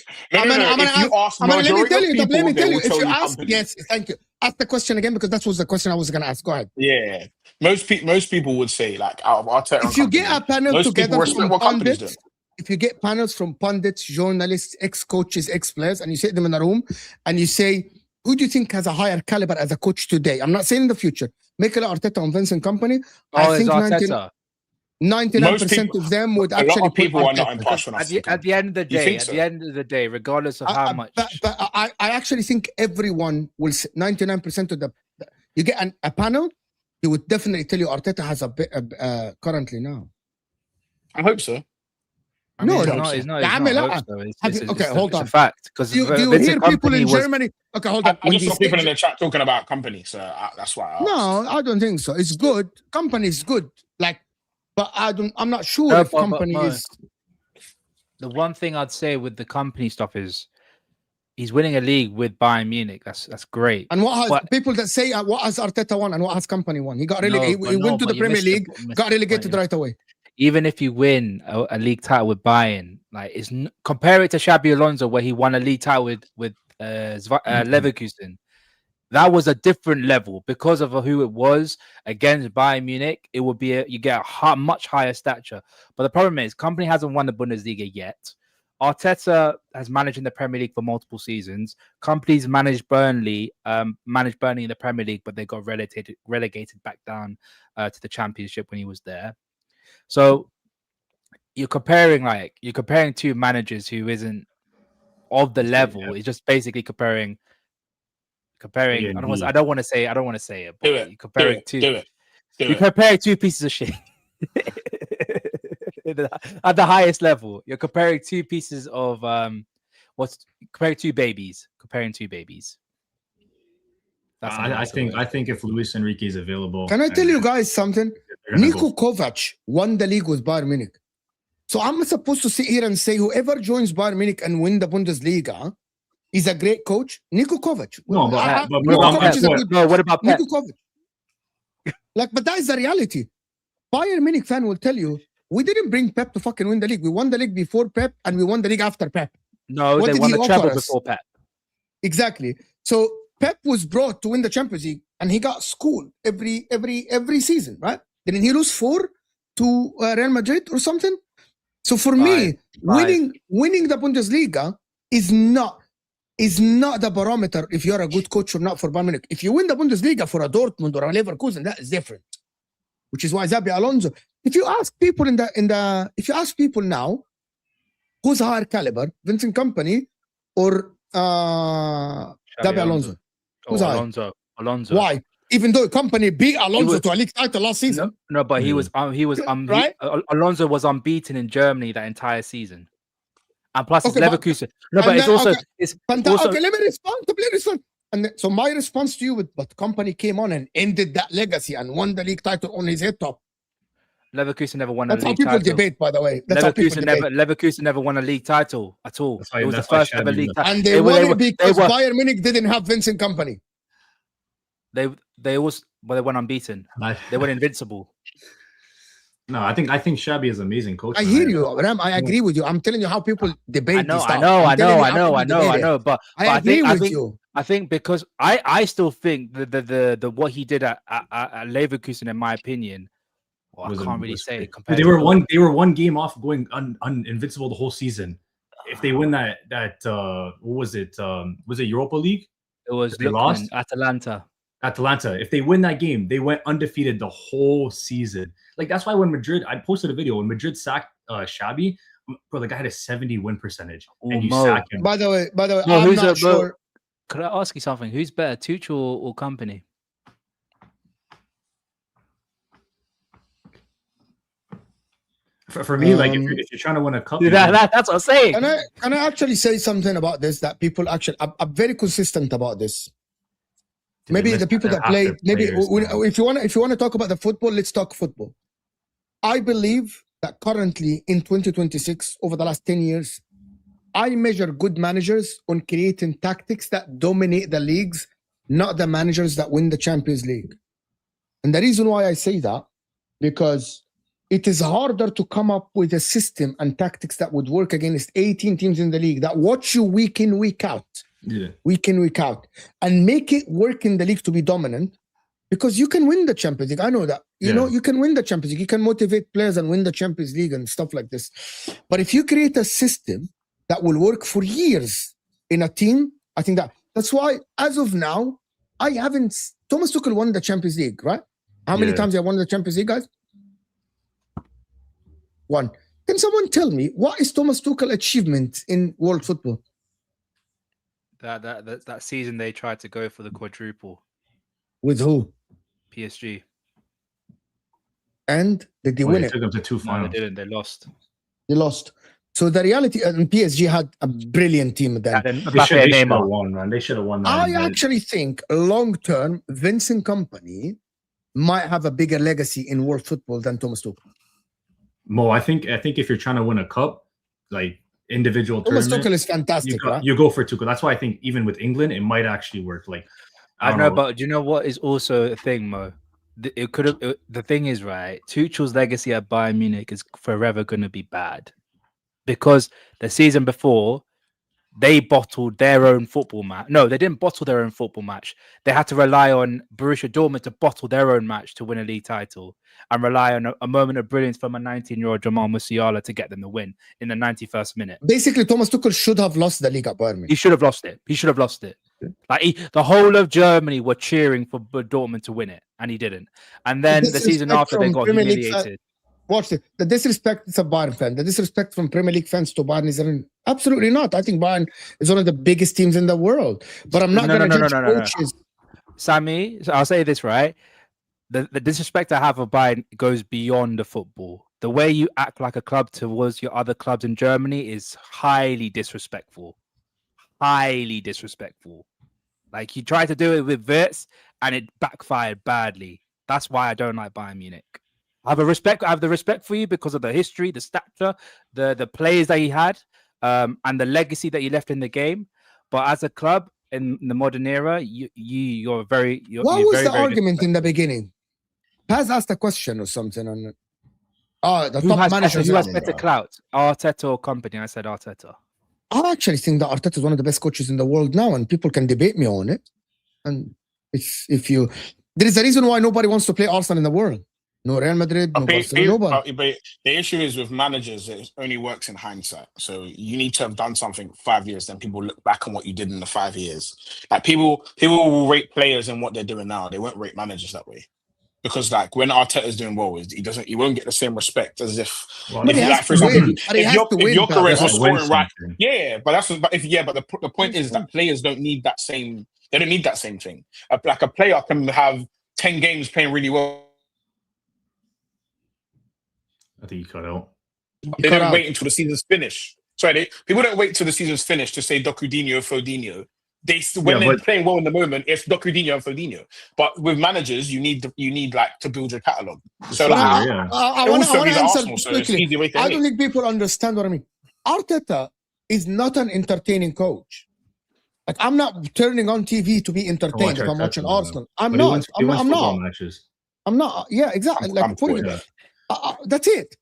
tell you. If you ask, yes, thank you. Ask the question again because that was the question I was going to ask. Go ahead. Yeah, most people would say like out of Arteta. If you get a panel together from pundits, if you get panels from pundits, journalists, ex-coaches, ex-players, and you sit them in a room and you say, who do you think has a higher caliber as a coach today? I'm not saying in the future. Mikel Arteta and Vincent Kompany. I think 99% of them would actually. A lot of people are not impartial. At the end of the day, regardless of how much. But I actually think everyone will. 99% of you get a panel, he would definitely tell you Arteta has a bit currently now. I hope so. It's not. Okay, hold on. It's a fact because do you hear people in Germany? Okay, hold on. I just saw people in the chat talking about Kompany, so that's why. No, I don't think so. It's good. Kompany is good. Like, but I'm not sure if Kompany is. The one thing I'd say with the Kompany stuff is He's winning a league with Bayern Munich. That's great. And what has people that say what has Arteta won and what has Company won? He got relegated. He went to the Premier League, got relegated right away. Even if you win a league title with Bayern, like compare it to Xabi Alonso, where he won a league title with Leverkusen. That was a different level because of who it was against Bayern Munich. It would be you get a much higher stature. But the problem is, Company hasn't won the Bundesliga yet. Arteta has managed in the Premier League for multiple seasons. Company's managed Burnley in the Premier League, but they got relegated back down to the Championship when he was there. So you're comparing two managers who isn't of the level. Yeah. It's just basically comparing. I don't want to say it, but you're comparing you're comparing two pieces of shit. At the highest level, you're comparing two pieces of comparing two babies. I think if Luis Enrique is available, can I tell you guys something? Niko Kovac won the league with Bayern Munich. So I'm supposed to sit here and say whoever joins Bayern Munich and win the Bundesliga is a great coach? Niko Kovac. No, what about Pep? Niko Kovac. But that is the reality. Bayern Munich fan will tell you, we didn't bring Pep to fucking win the league. We won the league before Pep and we won the league after Pep. No, they won the treble before Pep. Exactly. So Pep was brought to win the Champions League and he got schooled every season, right? Didn't he lose 4 to Real Madrid or something? So for me, winning the Bundesliga is not the barometer if you're a good coach or not for Bayern Munich. If you win the Bundesliga for a Dortmund or a Leverkusen, that is different. Which is why Xabi Alonso. If you ask people now, who's higher caliber, Vincent Company or Xabi Alonso? Who's higher? Alonso. Why? Even though Company beat Alonso to a league title last season. No, but he was right? Alonso was unbeaten in Germany that entire season. And plus it's Leverkusen. Okay, let me respond. And so my response to you but Company came on and ended that legacy and won the league title on his head top. Leverkusen never won a league title. That's how people debate, by the way. Leverkusen never won a league title at all. It was the first ever league title. And they won it because Bayern Munich didn't have Vincent Company. They went unbeaten. They went invincible. No, I think Xabi is an amazing coach. I hear you, Ram. I agree with you. I'm telling you how people debate. I know. But I agree with you. I think because I still think the what he did at Leverkusen, in my opinion, I can't really say. They were one game off going invincible the whole season. If they win that what was it? Was it Europa League? It was they lost Atalanta. If they win that game, they went undefeated the whole season. Like that's why when Madrid, I posted a video when Madrid sacked Xabi, bro, the guy had a 70 win percentage, and you sack him. By the way, I'm not sure. Could I ask you something? Who's better, Tuchel or Company? For me, like if you're trying to win a cup, that's what I'm saying. Can I actually say something about this that people actually are very consistent about this? Maybe the people that play. Maybe if you want to talk about the football, let's talk football. I believe that currently in 2026, over the last 10 years, I measure good managers on creating tactics that dominate the leagues, not the managers that win the Champions League. And the reason why I say that, because it is harder to come up with a system and tactics that would work against 18 teams in the league that watch you week in, week out. Yeah. Week in, week out, and make it work in the league to be dominant, because you can win the Champions League. I know that. You know, you can win the Champions League. You can motivate players and win the Champions League and stuff like this. But if you create a system that will work for years in a team, I think that's why, as of now, Thomas Tuchel won the Champions League, right? How many times have won the Champions League, guys? 1. Can someone tell me what is Thomas Tuchel achievement in world football? That season they tried to go for the quadruple. With who? PSG. And did they win it? Took them to 2 finals. No, they didn't. They lost. So the reality, and PSG had a brilliant team then. They should have won, man. They should have won. I actually think long term, Vincent Company might have a bigger legacy in world football than Thomas Tuchel. Mo, I think if you're trying to win a cup, like individual Thomas tournament, Tuchel is fantastic, right? you go for Tuchel. That's why I think even with England, it might actually work. Like, I don't know, but do you know what is also a thing, Mo? It could have. The thing is, right? Tuchel's legacy at Bayern Munich is forever going to be bad, because the season before they bottled their own football match. No, they didn't bottle their own football match. They had to rely on Borussia Dortmund to bottle their own match to win a league title, and rely on a moment of brilliance from a 19-year-old Jamal Musiala to get them the win in the 91st minute. Basically, Thomas Tuchel should have lost the league at Bayern Munich. He should have lost it. He should have lost it. Like the whole of Germany were cheering for Dortmund to win it, and he didn't. And then the season after, they got humiliated. Watch it. The disrespect is a Bayern fan. The disrespect from Premier League fans to Bayern is absolutely not. I think Bayern is one of the biggest teams in the world. But I'm not going to judge coaches. Sammy, so I'll say this, right? The disrespect I have of Bayern goes beyond the football. The way you act like a club towards your other clubs in Germany is highly disrespectful. Highly disrespectful. Like, you tried to do it with Wirtz and it backfired badly. That's why I don't like Bayern Munich. I have the respect for you because of the history, the stature, the players that he had, and the legacy that he left in the game. But as a club in the modern era, you're very. What was the argument in the beginning? Pazz asked a question or something on it. The top manager who has better clout, Arteta or company? I said Arteta. I actually think that Arteta is one of the best coaches in the world now, and people can debate me on it. And there is a reason why nobody wants to play Arsenal in the world. No Real Madrid, no Barcelona, but the issue is with managers, it only works in hindsight. So you need to have done something 5 years, then people look back on what you did in the 5 years. Like people will rate players and what they're doing now. They won't rate managers that way. Because like when Arteta's doing well, he won't get the same respect as if if your career was scoring right. Yeah, but the point is that players don't need that same. They don't need that same thing. Like a player can have 10 games playing really well. I think you cut out. They don't wait until the season's finished. Sorry, people don't wait till the season's finished to say Docudinho, Fodinho. They're playing well in the moment, it's Docudinho and Fodinho. But with managers, you need like to build your catalogue. So I want to answer quickly. I don't think people understand what I mean. Arteta is not an entertaining coach. Like, I'm not turning on TV to be entertained if I'm watching Arsenal. I'm not. Yeah, exactly. That's it.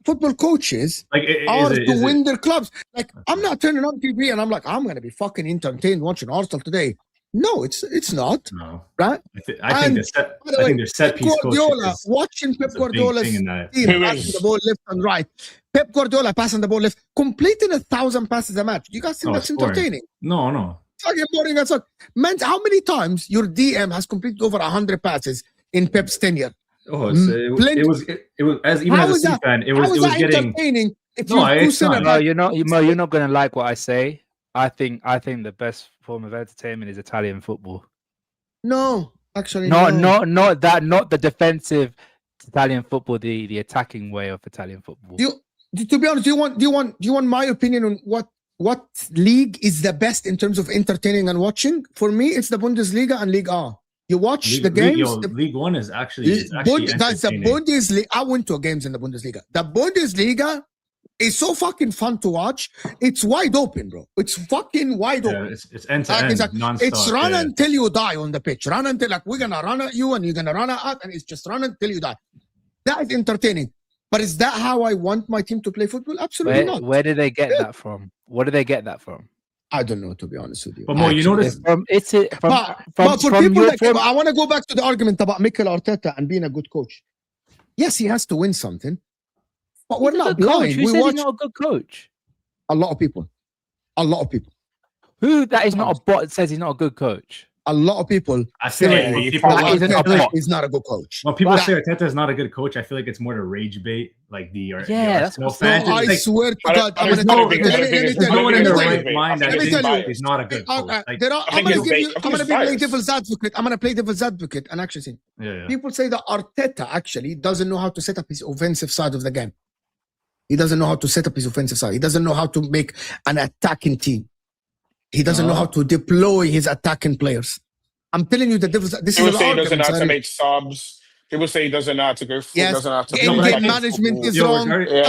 Football coaches are to win their clubs. Like, I'm not turning on TV and I'm like, I'm going to be fucking entertained watching Arsenal today. No, it's not. No. Right? I think there's set piece Guardiola, watching Pep Guardiola's team passing the ball left and right. Pep Guardiola passing the ball left, completing 1,000 passes a match. You guys think that's entertaining? No. It's fucking boring. That's man, how many times your DM has completed over 100 passes in Pep's tenure? Oh, it was as even as a C fan, it was getting entertaining. You're not gonna like what I say. I think the best form of entertainment is Italian football. No, actually, not the defensive Italian football, the attacking way of Italian football. To be honest, do you want my opinion on what league is the best in terms of entertaining and watching? For me, it's the Bundesliga and Ligue A. You watch the games. League One is actually guys, the Bundesliga. I went to games in the Bundesliga. The Bundesliga is so fucking fun to watch. It's wide open, bro. It's fucking wide open. It's end to end, non-stop. It's run until you die on the pitch. Run until we're gonna run at you and you're gonna run at us, and it's just run until you die. That is entertaining. But is that how I want my team to play football? Absolutely not. Where did they get that from? What do they get that from? I don't know, to be honest with you. But Mo, you notice but for people I want to go back to the argument about Mikel Arteta and being a good coach. Yes, he has to win something, but we're not blind. Who said he's not a good coach? A lot of people. Who that is not a bot says he's not a good coach? A lot of people. I feel like he's not a good coach. When people say Arteta is not a good coach, I feel like it's more to rage bait, like the Arsenal fans. No, I swear to God, there's no one in their right mind that thinks he's not a good coach. I'm going to be playing devil's advocate. I'm going to play devil's advocate and actually say, people say that Arteta actually doesn't know how to set up his offensive side of the game. He doesn't know how to set up his offensive side. He doesn't know how to make an attacking team. He doesn't know how to deploy his attacking players. I'm telling you, this is he doesn't know how to make subs. People say he doesn't know how to go. Yes, Doesn't know how to in-game management is wrong. They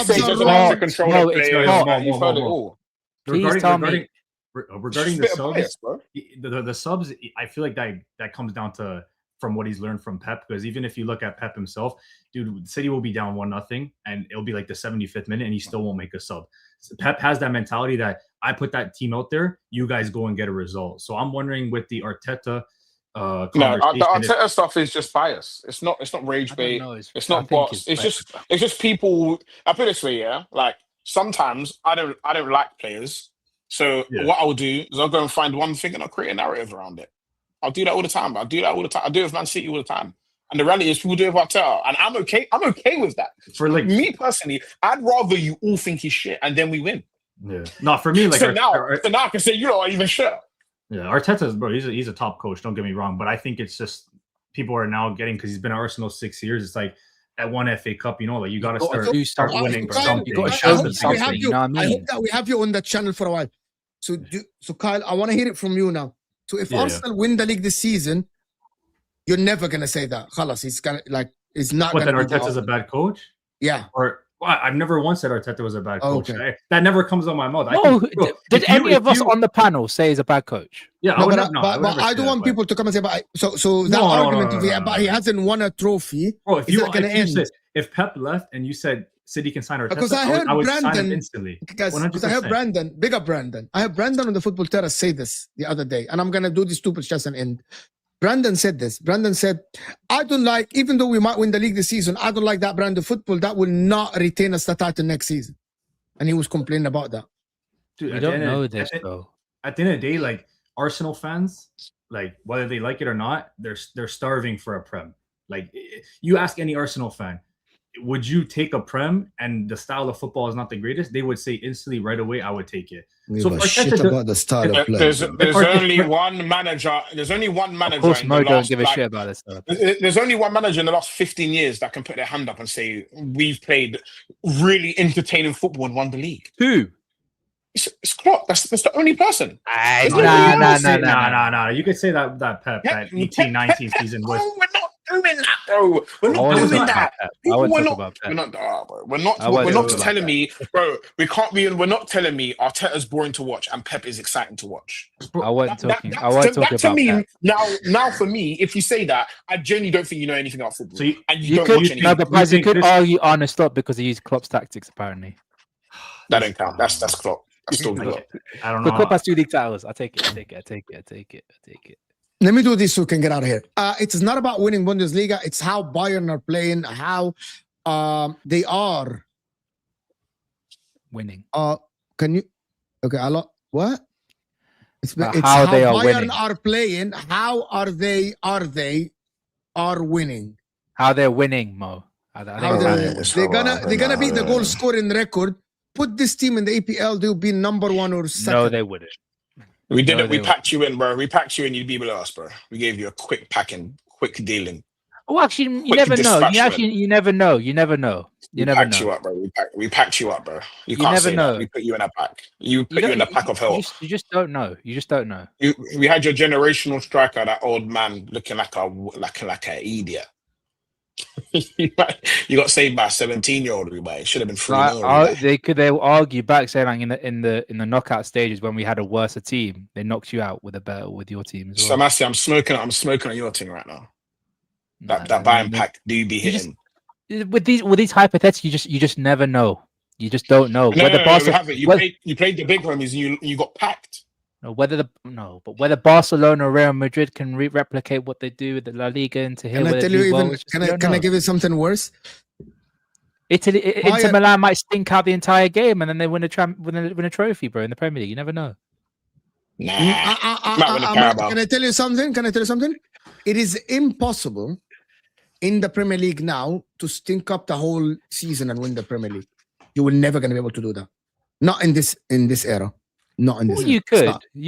say he doesn't know how to control the players. You've heard it all. Regarding the subs, the subs, I feel like that comes down to from what he's learned from Pep. Because even if you look at Pep himself, dude, City will be down 1-0, and it'll be like the 75th minute, and he still won't make a sub. So Pep has that mentality that I put that team out there, you guys go and get a result. So I'm wondering with the Arteta. No, the Arteta stuff is just bias. It's not rage bait. It's not bots. It's just people. I put it this way, yeah. Like sometimes I don't like players. So what I'll do is I'll go and find one thing and I'll create a narrative around it. I'll do that all the time. I do it with Man City all the time. And the reality is people do it with Arteta. And I'm okay with that. For like me personally, I'd rather you all think he's shit and then we win. Yeah. Not for me. Like so now I can say you're not even sure. Yeah, Arteta's bro. He's a top coach. Don't get me wrong, but I think it's just people are now getting because he's been at Arsenal 6 years. It's like at one FA Cup, you know, like you got to start winning. You got to show them something. You know what I mean? I hope that we have you on that channel for a while. So Kyle, I want to hear it from you now. So if Arsenal win the league this season, you're never gonna say that. Khalas, he's not. What, that Arteta's a bad coach? Yeah. Or I've never once said Arteta was a bad coach. Okay. That never comes out of my mouth. Did any of us on the panel say he's a bad coach? Yeah, but I don't want people to come and say, but that argument, but he hasn't won a trophy. Bro, if Pep left and you said City can sign Arteta, because I heard I would Brandon sign him instantly. Because I heard Brandon, big up Brandon. I heard Brandon on the Football Terrace say this the other day, and I'm gonna do this stupid just an end. Brandon said this. Brandon said, I don't like, even though we might win the league this season, I don't like that brand of football. That will not retain us the title next season. And he was complaining about that. Dude, I don't know this, though. At the end of the day, like Arsenal fans, like whether they like it or not, they're starving for a Prem. Like you ask any Arsenal fan, would you take a Prem and the style of football is not the greatest? They would say instantly right away, I would take it. So shit about the style of play. There's only one manager. There's only one manager. Of course, Mo don't give a shit about this stuff. There's only one manager in the last 15 years that can put their hand up and say we've played really entertaining football and won the league. Who? It's Klopp. That's the only person. Nah. You could say that Pep that 18-19 season was. We're not doing that, bro. We're not doing that. We're not telling me, bro. We're not telling me Arteta's boring to watch and Pep is exciting to watch. I wasn't talking about Pep. Now for me, if you say that, I genuinely don't think you know anything about football. So you could argue Arne Slot because he used Klopp's tactics apparently. That don't count. That's Klopp. That's still Klopp. I don't know. Klopp has 2 league titles. I take it. Let me do this so we can get out of here. It's not about winning Bundesliga. It's how Bayern are playing, how they are winning. Can you? Okay, what? It's how they are Bayern winning. Are playing. How are they winning? How they're winning, Mo. They're gonna beat the goal scoring record. Put this team in the APL, they'll be number 1 or 2nd. No, they wouldn't. We did it. We packed you in, bro. We packed you in. You'd be below us, bro. We gave you a quick packing, quick dealing. Oh, actually, you never know. You never know. You never know. You never know. You up, bro. We packed you up, bro. You can't never say know. That. We put you in a pack. You in a pack of hell. You just don't know. We had your generational striker, that old man, looking like an idiot. You got saved by a 17-year-old. It should have been 3-0. They will argue back saying like in the knockout stages when we had a worse team, they knocked you out with your team as well. So Massey, I'm smoking on your team right now. That Bayern pack do be hitting. With these hypotheticals, you just never know. You just don't know. You played the big homies and you got packed. Whether Barcelona or Real Madrid can replicate what they do with the La Liga into here. Can I give you something worse? Inter Milan might stink out the entire game and then they win a trophy, bro, in the Premier League. You never know. Can I tell you something? It is impossible in the Premier League now to stink up the whole season and win the Premier League. You will never gonna be able to do that. Not in this era. Not in this. Well, you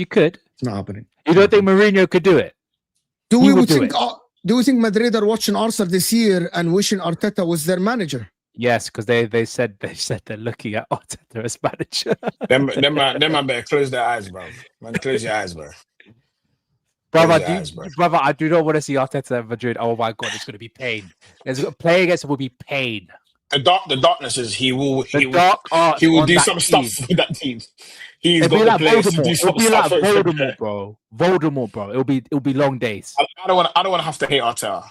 could. It's not happening. You don't think Mourinho could do it? Do we think Madrid are watching Arsenal this year and wishing Arteta was their manager? Yes, because they said they're looking at Arteta as manager. Them man better close their eyes, bro. Man, close your eyes, bro. brother, I do not want to see Arteta at Madrid. Oh my god, it's going to be pain. Playing against him will be pain. The darkness is he will do some team. stuff with that team. He's It'll got be the like players to do some It'll be stuff. like Voldemort, bro. Voldemort, bro. It'll be long days. I don't want to have to hate Arteta,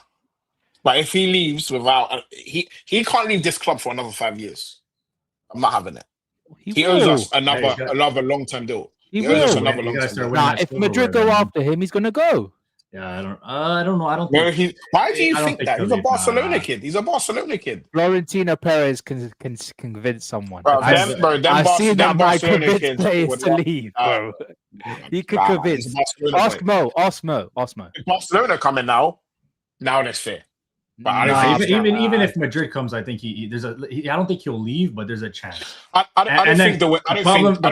but if he leaves without he can't leave this club for another 5 years. I'm not having it. He owes us another long-term deal. He owes us another long-term deal. If Madrid go after him, he's gonna go. Yeah, I don't know. I don't. Why do you think that? He's a Barcelona kid. He's a Barcelona kid. Florentino Perez can convince someone. I've seen that might convince players to leave, bro. He could convince. Ask Mo. If Barcelona coming now that's fair. But even if Madrid comes, I think I don't think he'll leave, but there's a chance. I don't think the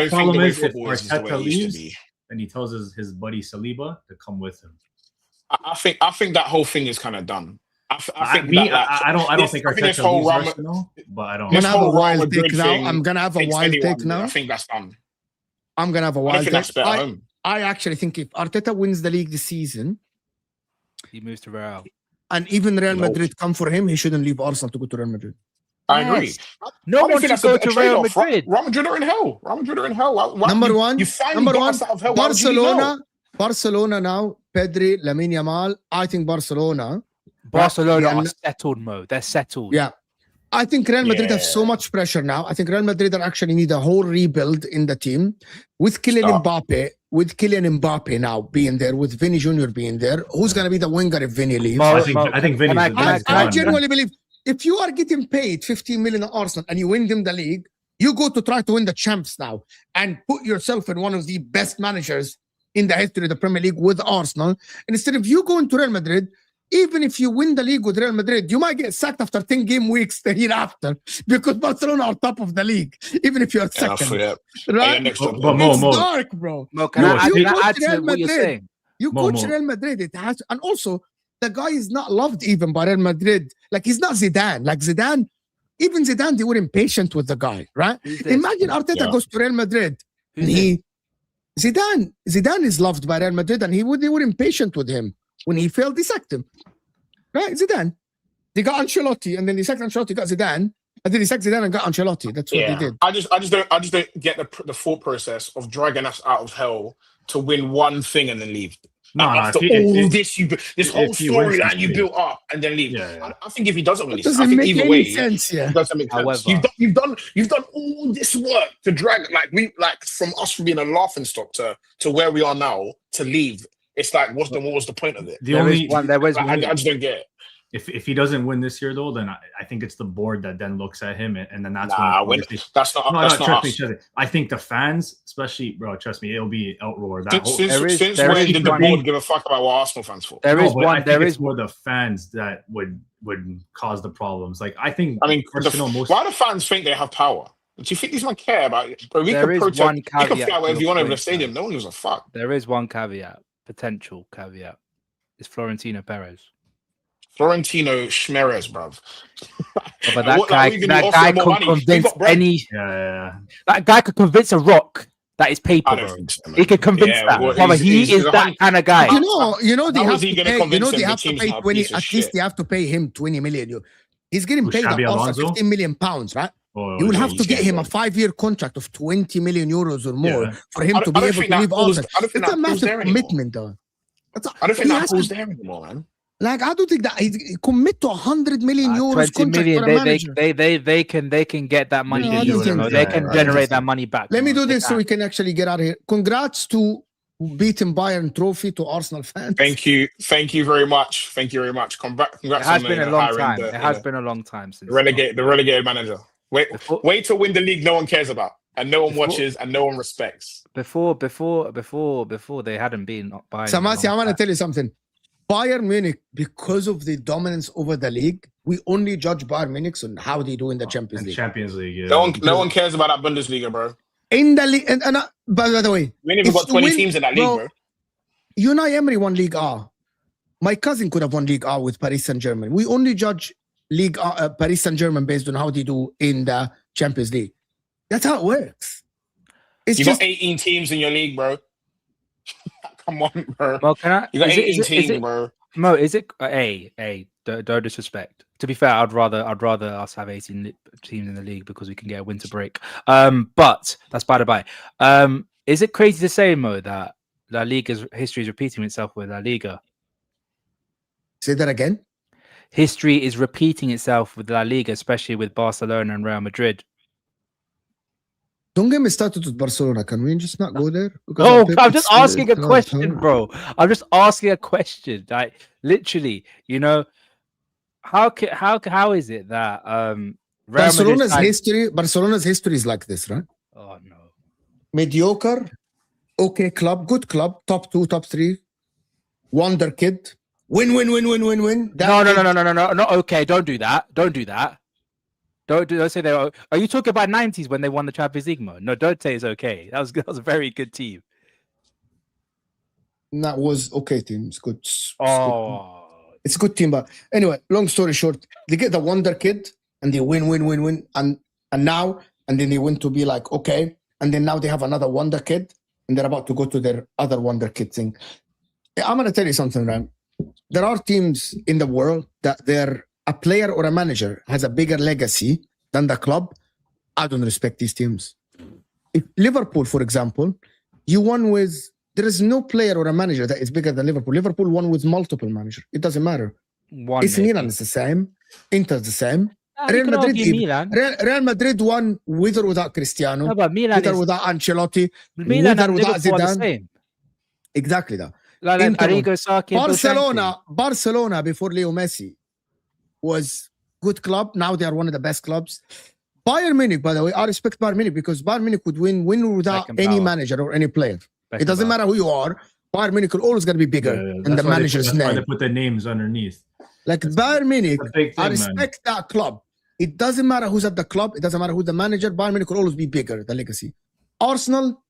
problem is if Arteta leaves, and he tells his buddy Saliba to come with him. I think that whole thing is kind of done. I don't think Arteta leaves Arsenal, but I don't. I'm gonna have a wild take now. I'm gonna have a wild take now. I think that's done. I'm gonna have a wild take. I actually think if Arteta wins the league this season, he moves to Real. And even Real Madrid come for him, he shouldn't leave Arsenal to go to Real Madrid. I agree. No one should go to Real Madrid. Real Madrid are in hell. Number one, Barcelona now, Pedri, Lamine Yamal. I think Barcelona are settled, Mo. They're settled. Yeah. I think Real Madrid have so much pressure now. I think Real Madrid actually need a whole rebuild in the team with Kylian Mbappe now being there, with Vinny Jr. being there. Who's going to be the winger if Vinny leaves? I think Vinny. I genuinely believe if you are getting paid 15 million at Arsenal and you win them the league, you go to try to win the champs now and put yourself in one of the best managers in the history of the Premier League with Arsenal. And instead of you going to Real Madrid, even if you win the league with Real Madrid, you might get sacked after 10 game weeks the year after because Barcelona are top of the league, even if you're second. Right? But it's dark, bro. Mo, can I add to what you're saying? You coach Real Madrid, it has, and also the guy is not loved even by Real Madrid. Like he's not Zidane. Like Zidane, even Zidane, they were impatient with the guy, right? Imagine Arteta goes to Real Madrid and Zidane is loved by Real Madrid and they were impatient with him. When he failed, they sacked him. Right? Zidane. They got Ancelotti, and then they sacked Ancelotti, got Zidane, and then they sacked Zidane and got Ancelotti. That's what they did. I just don't get the thought process of dragging us out of hell to win one thing and then leave. After this whole storyline you built up and then leave. I think if he doesn't win, I think either way, it doesn't make sense. You've done all this work to drag from us from being a laughing stock to where we are now to leave. It's like, what was the point of it? I just don't get it. If he doesn't win this year, though, then I think it's the board that then looks at him, and then that's that's not us. I think the fans, especially, bro, trust me, it'll be outroar. Since when did the board give a fuck about what Arsenal fans for? There is more the fans that would cause the problems. Like why do fans think they have power? Do you think these men care about it? Bro, we could protest. We could fly wherever you want over the stadium. No one gives a fuck. There is one potential caveat. It's Florentino Perez. Florentino Schmerez, bruv. But that guy could convince any. That guy could convince a rock that is paper, bro. He could convince that. He is that kind of guy. You know they have to pay 20. At least they have to pay him 20 million. He's getting paid at 15 million pounds, right? You will have to get him a 5-year contract of 20 million euros or more for him to be able to leave Arsenal. It's a massive commitment, though. I don't think that pulls there anymore, man. Like, I don't think that he commit to 100 million euros 20 million. They can get that money. They can generate that money back. Let me do this so we can actually get out of here. Congrats to beating Bayern trophy to Arsenal fans. Thank you very much. Congrats. It has been a long time. It has been a long time since the relegated manager. Wait to win the league no one cares about and no one watches and no one respects. Before they hadn't been Bayern. Samasi, I want to tell you something. Bayern Munich, because of the dominance over the league, we only judge Bayern Munich on how they do in the Champions League. Yeah. No one cares about that Bundesliga, bro. In the league, and by the way, we ain't even got 20 teams in that league, bro. Unai Emery won League A. My cousin could have won League A with Paris Saint-Germain. We only judge League Paris Saint-Germain based on how they do in the Champions League. That's how it works. You got 18 teams in your league, bro. Come on, bro. Well, can I? You got is 18, bro. Mo, is it? Hey, don't disrespect. To be fair, I'd rather us have 18 teams in the league because we can get a winter break. But that's by the by. Is it crazy to say, Mo, that La Liga's history is repeating itself with La Liga? Say that again. History is repeating itself with La Liga, especially with Barcelona and Real Madrid. Don't get me started with Barcelona. Can we just not go there? Oh, I'm just asking a question, bro. I'm just asking a question. Like, literally, you know, how is it that Barcelona's history is like this, right? Oh no. Mediocre, okay club, good club, top 2, top 3, wonder kid, win. No. Okay, don't do that. Don't say that. Are you talking about 90s when they won the Champions League, Mo? No, don't say it's okay. That was a very good team. That was okay team. It's good. It's a good team. But anyway, long story short, they get the wonder kid and they win. And then they went to be like, okay. And then now they have another wonder kid and they're about to go to their other wonder kid thing. I'm going to tell you something, right? There are teams in the world that a player or a manager has a bigger legacy than the club. I don't respect these teams. If Liverpool, for example, there is no player or a manager that is bigger than Liverpool. Liverpool won with multiple managers. It doesn't matter. AC Milan is the same. Inter's the same. Real Madrid won with or without Cristiano, with or without Ancelotti, Milan with or without Zidane. The same. Exactly that. Barcelona before Leo Messi was good club. Now they are one of the best clubs. Bayern Munich, by the way, I respect Bayern Munich because Bayern Munich would win without any manager or any player. It doesn't matter who you are. Bayern Munich will always going to be bigger than the manager's name. That's why they put their names underneath. Like Bayern Munich, I respect that club. It doesn't matter who's at the club. It doesn't matter who's the manager. Bayern Munich will always be bigger, the legacy. Arsenal,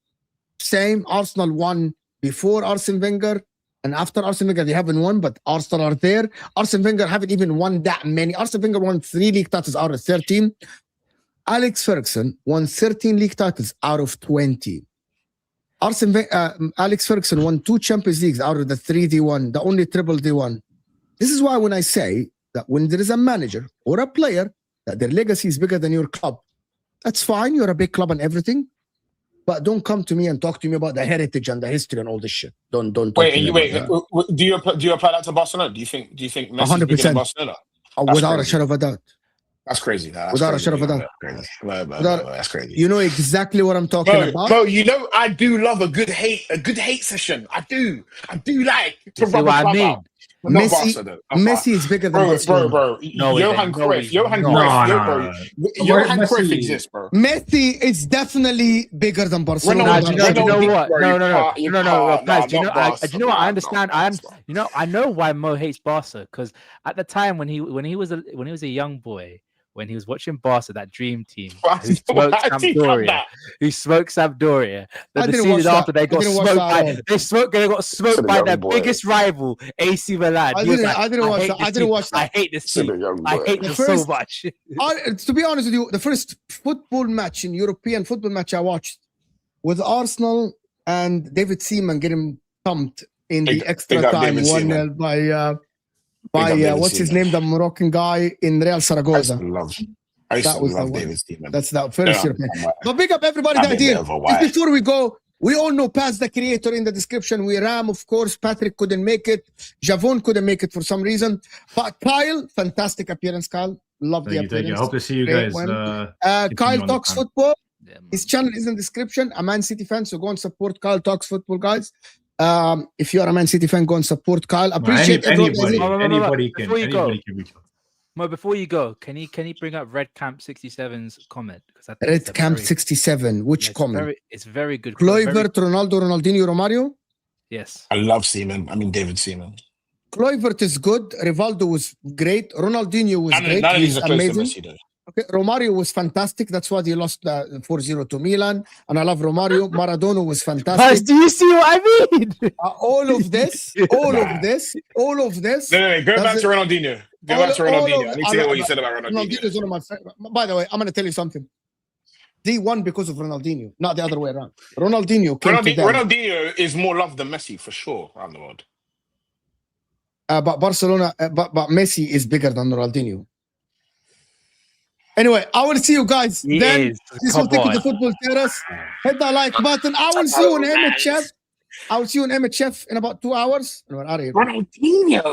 same. Arsenal won before Arsene Wenger. And after Arsene Wenger, they haven't won, but Arsenal are there. Arsene Wenger haven't even won that many. Arsene Wenger won 3 league titles out of 13. Alex Ferguson won 13 league titles out of 20. Alex Ferguson won 2 Champions Leagues out of the 3 they won, the only triple they won. This is why when I say that when there is a manager or a player that their legacy is bigger than your club, that's fine. You're a big club and everything. But don't come to me and talk to me about the heritage and the history and all this shit. Don't talk to me about that. Do you apply that to Barcelona? Do you think Messi's bigger than Barcelona? Without a shadow of a doubt. That's crazy. Without a shadow of a doubt. That's crazy. You know exactly what I'm talking about. Bro, you know I do love a good hate session. I do like to rub a club out. Messi is bigger than Barcelona. Bro. Johan Cruyff exists, bro. Messi is definitely bigger than Barcelona. Do you know what? No, guys. Do you know what? I understand. I know why Mo hates Barca because at the time when he was a young boy, when he was watching Barca, that dream team, who smoked Sampdoria, then the season after they got smoked by their biggest rival, AC Milan. I didn't watch that. I hate this team. I hate them so much. To be honest with you, the first European football match I watched was Arsenal and David Seaman getting thumped in the extra time 1-0 by what's his name, the Moroccan guy in Real Zaragoza. I used to love David Seaman. That's that first European. But big up everybody that did. Just before we go, we all know Pazz, the creator, in the description. We Ram, of course. Patrick couldn't make it. Javon couldn't make it for some reason. But Kyle, fantastic appearance, Kyle. Love the appearance. I hope to see you guys. Kyle Talks Football. His channel is in the description. A Man City fan, so go and support Kyle Talks Football, guys. If you are a Man City fan, go and support Kyle. Appreciate anybody can reach out. Before you go, can he bring up Red Camp 67's comment? Red Camp 67, which comment? It's very good. Kluivert, Ronaldo, Ronaldinho, Romario? Yes. I love Seaman. I mean, David Seaman. Kluivert is good. Rivaldo was great. Ronaldinho was great. He's amazing. Okay, Romario was fantastic. That's why they lost 4-0 to Milan. And I love Romario. Maradona was fantastic. Guys, do you see what I mean? All of this. No, Go back to Ronaldinho. I need to hear what you said about Ronaldinho. Ronaldinho is one of my friends. By the way, I'm going to tell you something. They won because of Ronaldinho, not the other way around. Ronaldinho came to them. Ronaldinho is more loved than Messi for sure around the world. But Barcelona, but Messi is bigger than Ronaldinho. Anyway, I will see you guys then. This will take you to Football Terrace. Hit that like button. I will see you on MHF. I will see you on MHF in about 2 hours. And we're out of here. Ronaldinho.